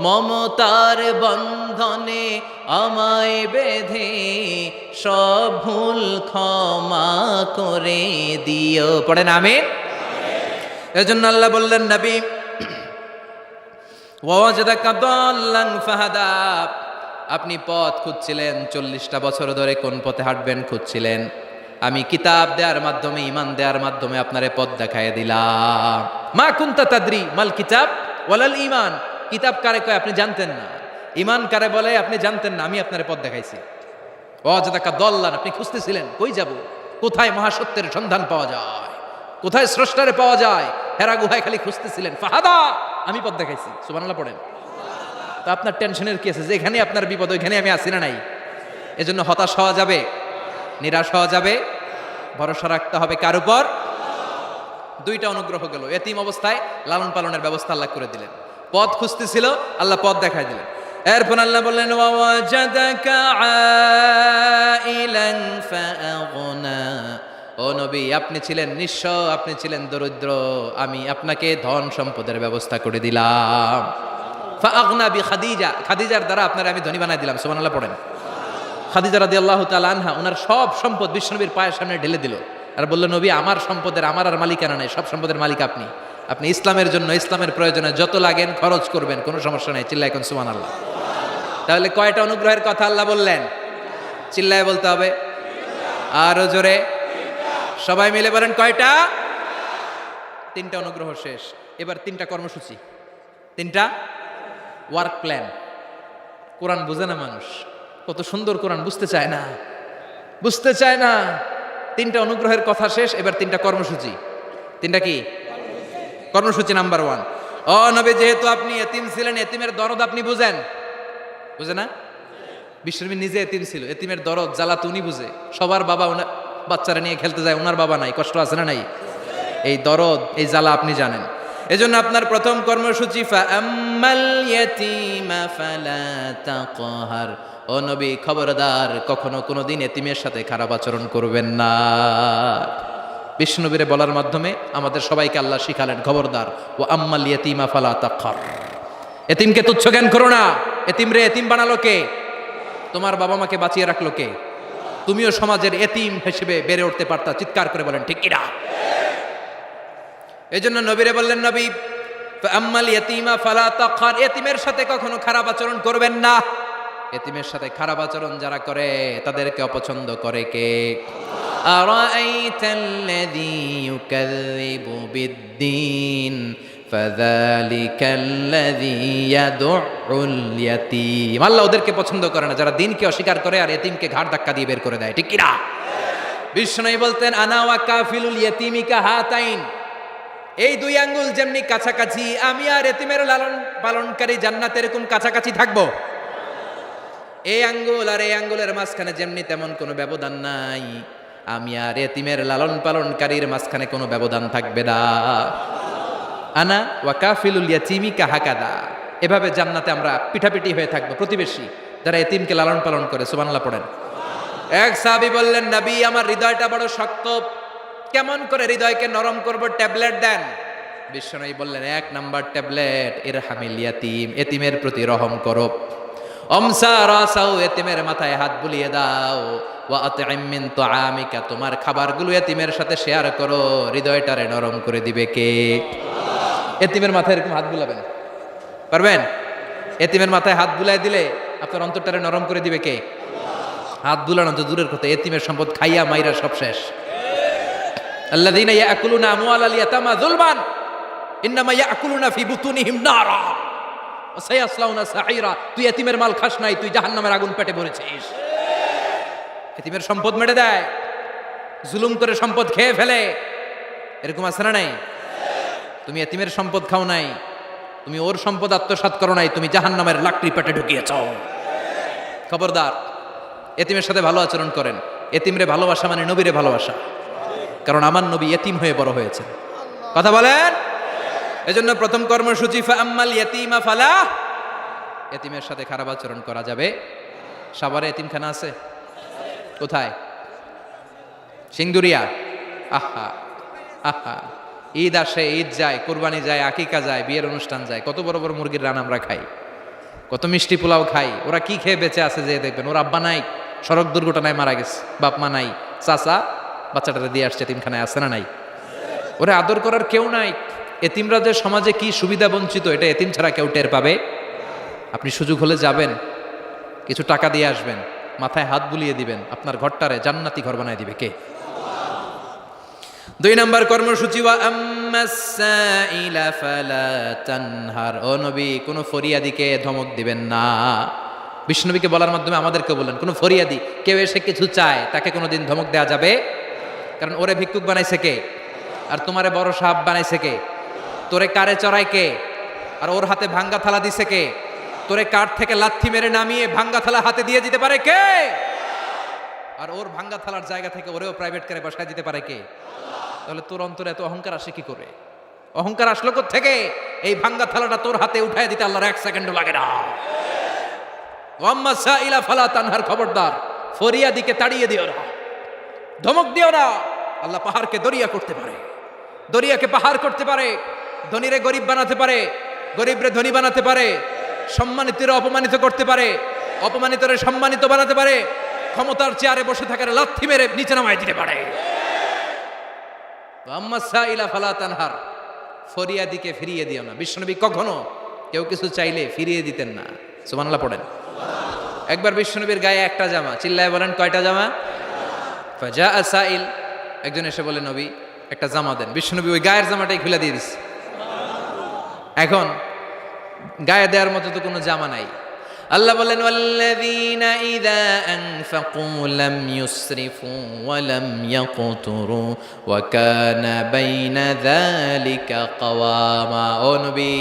মমতার বন্ধনে আমায় বেঁধে সব ভুল ক্ষমা করে দিও। পড়েন আমিন। এজন্য আল্লাহ বললেন, নবী ওয়াজাদাকা দাল্লান ফাহাদা, আপনি পথ খুঁজছিলেন 40টা বছর ধরে, কোন পথে হাঁটবেন খুঁজছিলেন। আমি কিতাব দেওয়ার মাধ্যমে, ঈমান দেওয়ার মাধ্যমে আপনারে পথ দেখায় দিলাম। মা কুনতা তাদরি মাল কিতাব ওয়ালাল ঈমান, কিতাব কারে কয় আপনি জানতেন না, ঈমান কারে বলে আপনি জানতেন না, আমি আপনারে পথ দেখাইছি। ওয়াজাদাকা দাল্লান, আপনি খুঁজতেছিলেন কই যাব, কোথায় মহাসত্যের সন্ধান পাওয়া যায়, কোথায় স্রষ্টারে পাওয়া যায়, হেরা গুহায় খালি খুঁজতেছিলেন। ফাহাদা, আমি পথ দেখাইছি। সুবহানাল্লাহ পড়েন। তো আপনার টেনশনের কি আছে? যেখানে আপনার বিপদ ওইখানে আমি আছি না নাই? এজন্য হতাশ হওয়া যাবে, নিরাশ হওয়া যাবে, ভরসা রাখতে হবে কার উপর? 2টা অনুগ্রহ গেল। এতিম অবস্থায় লালন পালনের ব্যবস্থা আল্লাহ করে দিলেন। পথ খুঁজতেছিল, আল্লাহ পথ দেখাই দিলেন। এরপর আল্লাহ বললেন, ওয়াজাদাকা আইলান ফাআগনা, ও নবী আপনি ছিলেন নিঃস্ব, আপনি ছিলেন দরিদ্র, আমি আপনাকে ধন সম্পদের ব্যবস্থা করে দিলাম। ফাআগনা বি খাদিজা, খাদিজার দ্বারা আপনার আমি ধনী বানাই দিলাম। সুবহানাল্লাহ পড়েন। খাদিজা রাদিয়াল্লাহু তাআলা আনহা ওনার সব সম্পদ বিশ্বনবীর পায়ের সামনে ঢেলে দিল আর বলল, নবী আমার সম্পদের আমার আর মালিকানা নাই, সব সম্পদের মালিক আপনি। আপনি ইসলামের জন্য ইসলামের প্রয়োজনে যত লাগেন খরচ করবেন, কোনো সমস্যা নাই। চিল্লায় এখন সুবহানাল্লাহ। তাহলে কয়টা অনুগ্রহের কথা আল্লাহ বললেন? চিল্লায় বলতে হবে, আরো জোরে, সবাই মিলে বলেন কয়টা? তিনটা অনুগ্রহ শেষ, এবার তিনটা কর্মসূচি, তিনটা ওয়ার্ক প্ল্যান। কোরআন বুঝে না মানুষ, কত সুন্দর কোরআন, বুঝতে চায় না, বুঝতে চায় না। তিনটা অনুগ্রহের কথা শেষ, এবার তিনটা কর্মসূচি। তিনটা কি কর্মসূচি? নাম্বার 1, ও নবী, যেহেতু আপনি এতিম ছিলেন, এতিমের দরদ আপনি বুঝেন, বুঝে না? বিশ্বনবী নিজে এতিম ছিল, এতিমের দরদ জ্বালা তো উনি বুঝে। সবার বাবা ওনার বাচ্চারা নিয়ে খেলতে যায়, ওনার বাবা নাই, কষ্ট আছে না নাই? এই দরদ, এই জ্বালা আপনি জানেন। এজন্য আপনার প্রথম কর্মসূচি ফাআম্মাল ইয়াতীমা ফালা তাকহার, ও নবী খবরদার, কখনো কোনোদিন এতিমের সাথে খারাপ আচরণ করবেন না। বিশ্বনবীরে বলার মাধ্যমে আমাদের সবাইকে আল্লাহ শিখালেন, খবরদার, ও আম্মাল ইয়াতীমা ফালা তাকহার, এতিমকে তুচ্ছ জ্ঞান করো না। এতিমরে এতিম বানালো কে? তোমার বাবা মাকে বাঁচিয়ে রাখলো কে? তুমিও সমাজের এতিম হিসেবে বেড়ে উঠতে পারতা। চিৎকার করে বলেন ঠিক কিনা? এই জন্য নবীরে বললেন, নবী ফাআম্মাল ইয়াতীমা ফালা তাকহার, এতিমের সাথে কখনো খারাপ আচরণ করবেন না। এতিমের সাথে খারাপ আচরণ যারা করে তাদেরকে অপছন্দ করে কে? আরাআইতাল্লাযী ইউকাযযিবু বিদ্দীন ফাযালিকাল্লাযী ইয়াদউল ইয়াতীম। আল্লাহ ওদেরকে পছন্দ করে না যারা দ্বীনকে অস্বীকার করে আর এতিমকে ঘাড় ধাক্কা দিয়ে বের করে দেয়। ঠিক কিনা? বিশ্বনবী বলতেন, আনা ওয়া কাফিলুল ইয়াতীমি কাহাতাইন, এই দুই আঙ্গুল যেমনি কাছাকাছি, আমি আর এতিমের লালন পালনকারী জান্নাতে এরকম কাছাকাছি থাকবো। এই আঙ্গুল আর এই আঙ্গুলের মাঝখানে যেমনি তেমন কোনো ব্যবধান নাই, আমি আর এতিমের লালন পালনকারীর মাঝখানে কোনো ব্যবধান থাকবে না। আনা ওয়া কাফিলুল ইয়াতীমি কাহাকাদা, এভাবে জান্নাতে আমরা পিঠাপিঠি হয়ে থাকবো, প্রতিবেশী যারা এতিমকে লালন পালন করে। সুবহানাল্লাহ পড়েন। এক সাহাবী বললেন, নবী আমার হৃদয়টা বড় শক্ত, কেমন করে হৃদয়কে নরম করব? ট্যাবলেট দেন। বিশ্বনবী বললেন, 1 নাম্বার ট্যাবলেট, ইরহামিল ইয়াতীম, এতিমের প্রতি রহম করো। অমসা রাসাউ, এতিমের মাথায় হাত বুলিয়ে দাও। ওয়া আতইম মিন তুআমিকা, তোমার খাবারগুলো এতিমের সাথে শেয়ার করো। হৃদয়টারে নরম করে দিবে কে? এতিমের মাথায় এরকম হাত বুলাবেন, পারবেন? এতিমের মাথায় হাত বুলাই দিলে আপনার অন্তরটারে নরম করে দিবে কে? হাত বুলানো তো দূরের কথা, এতিমের সম্পদ খাইয়া মাইরা সব শেষ। আল্লাযীনা ইয়াকুলুনা আমওয়ালাল ইয়াতামা যুলমান ইন্নামা ইয়াকুলুনা ফি বুতুনিহিম নারা ওয়া সায়াসলাউনা সাঈরা। তুই এতিমের মাল খাস নাই, তুই জাহান্নামের আগুন পেটে ভরেছিস। এতিমের সম্পদ মেরে দেয়, জুলুম করে সম্পদ খেয়ে ফেলে, এরকম আছে না নাই? তুমি এতিমের সম্পদ খাও নাই, তুমি ওর সম্পদ আত্মসাৎ করো নাই, তুমি জাহান্নামের লাকড়ি পেটে ঢুকিয়েছ। খবরদার, এতিমের সাথে ভালো আচরণ করেন। এতিমরে ভালোবাসা মানে নবীরে ভালোবাসা, কারণ আমার নবী এতিম হয়ে বড় হয়েছেন। কথা বলেন। এজন্য প্রথম কর্মসূচি ফাআম্মাল ইয়াতীমা ফালা, এতিমের সাথে খারাপ আচরণ করা যাবে। সাভারে এতিমখানা আছে? কোথায়? সিংদুরিয়া। আহা আহা, ঈদ আসে, ঈদ যায়, কোরবানি যায়, আকিকা যায়, বিয়ের অনুষ্ঠান যায়, কত বড় বড় মুরগির রান আমরা খাই, কত মিষ্টি পোলাও খাই। ওরা কি খেয়ে বেঁচে আছে যে দেখবেন, ওর আব্বা নাই, সড়ক দুর্ঘটনায় মারা গেছে, বাপ মা নাই, চাচা বাচ্চাটারে দিয়ে আসছে, এতিমখানায় আছে না নাই? ওরা আদর করার কেউ নাই। এতিমরা যে সমাজে কি সুবিধা বঞ্চিত, এটা এতিম ছাড়া কেউ টের পাবে? আপনি সুযোগ হলে যাবেন, কিছু টাকা দিয়ে আসবেন, মাথায় হাত বুলিয়ে দিবেন, আপনার ঘরটারে জান্নাতি ঘর বানায় দিবে কে? 2 নাম্বার কর্মসূচি ওয়া আম্মাস সাইলা ফালা তানহার, ও নবী কোনো ফরিয়াদিকে ধমক দিবেন না। বিষ্ণুনবীকে বলার মাধ্যমে আমাদেরকে বললেন, কোনো ফরিয়াদি কেউ এসে কিছু চায় তাকে কোনোদিন ধমক দেওয়া যাবে? কারণ ওরে ভিক্ষুক বানাইছে কে? আর তোমারে বড় সাপ বানাইছে কে? তোরে কারে চড়ায় কে? আর ওর হাতে ভাঙ্গা থালা দিছে কে? তোরে কাঠ থেকে লাথি মেরে নামিয়ে ভাঙ্গা থালা হাতে দিয়ে দিতে পারে কে? আর ওর ভাঙ্গা থালার জায়গা থেকে ওরেও প্রাইভেট কারে বসায় দিতে পারে কে? তাহলে তোর অন্তরে এত অহংকার আসে কি করে? অহংকার আসলো কোথা থেকে? এই ভাঙ্গা থালাটা তোর হাতে উঠায় দিতে আল্লাহর 1 সেকেন্ডও লাগে না। ওয়াম্মা সাইলা ফালা তানহার, খবরদার ফরিয়াদিকে তাড়িয়ে দিও না, ধমক দিও না। আল্লাহ পাহাড়কে দরিয়া করতে পারে, দরিয়াকে পাহাড় করতে পারে, ধনীরে গরিব বানাতে পারে, গরিবরে ধনী বানাতে পারে, সম্মানিতরে অপমানিত করতে পারে, অপমানিতরে সম্মানিত বানাতে পারে, ক্ষমতার চেয়ারে বসে থাকার লাথি মেরে নিচে নামায় দিতে পারে। আম্মা সাইলা ফালা তানহার, ফরিয়াদিকে ফিরিয়ে দিও না। বিশ্বনবী কখনো কেউ কিছু চাইলে ফিরিয়ে দিতেন না। সুবহানাল্লাহ পড়েন। একবার বিশ্বনবীর গায়ে একটা জামা, চিল্লায় বলেন কয়টা জামা? ফাজা সাইল, একজন এসে বলে নবী একটা জামা দেন। বিশ্বনবী ওই গায়ের জামাটাই খুলে দিয়ে দিচ্ছে। এখন গায়ে দেওয়ার মতো তো কোনো জামা নাই। আল্লাহ বলেন ওয়াল্লাযীনা ইযা আনফাকু লাম ইউসরিফু ওয়া লাম ইয়াকতুরু ওয়া কানা বাইনা যালিকা কাওয়ামা। ও নবী,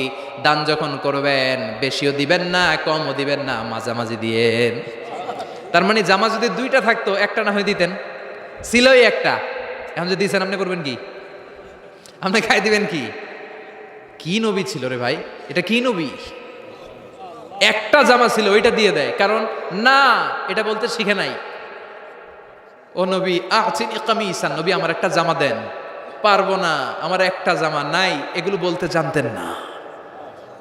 দান যখন করবেন বেশিও দিবেন না কমও দিবেন না, মাঝামাঝি দিয়েন। তার মানে জামা যদি দুইটা থাকতো একটা না হয়ে দিতেন, ছিলই একটা। এখন যদি দিয়েছেন আপনি করবেন কি? আপনি খাই দিবেন কি? কি নবী ছিল রে ভাই, এটা কি নবী? একটা জামা ছিল ওইটা দিয়ে দেয়, কারণ না এটা বলতে শিখে নাই। ও নবী আচিনি কামিসান, নবী আমার একটা জামা দেন। পারবো না, আমার একটা জামা নাই, এগুলো বলতে জানতেন না,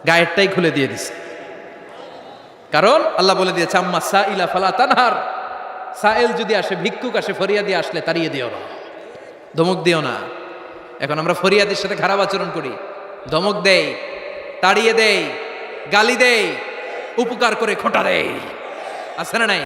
গায়েরটাই খুলে দিয়ে দিছে। কারণ আল্লাহ বলে দিয়েছে আম্মা সাইলা ফালা তানহার, সাইল যদি আসে, ভিক্ষুক আসে, ফরিয়াদি আসলে তাড়িয়ে দিও না, ধমক দিও না। এখন আমরা ফরিয়াদির সাথে খারাপ আচরণ করি, ধমক দেই, তাড়িয়ে দেই, গালি দেই, উপকার করে খোঁটা দেই, আছে না নাই?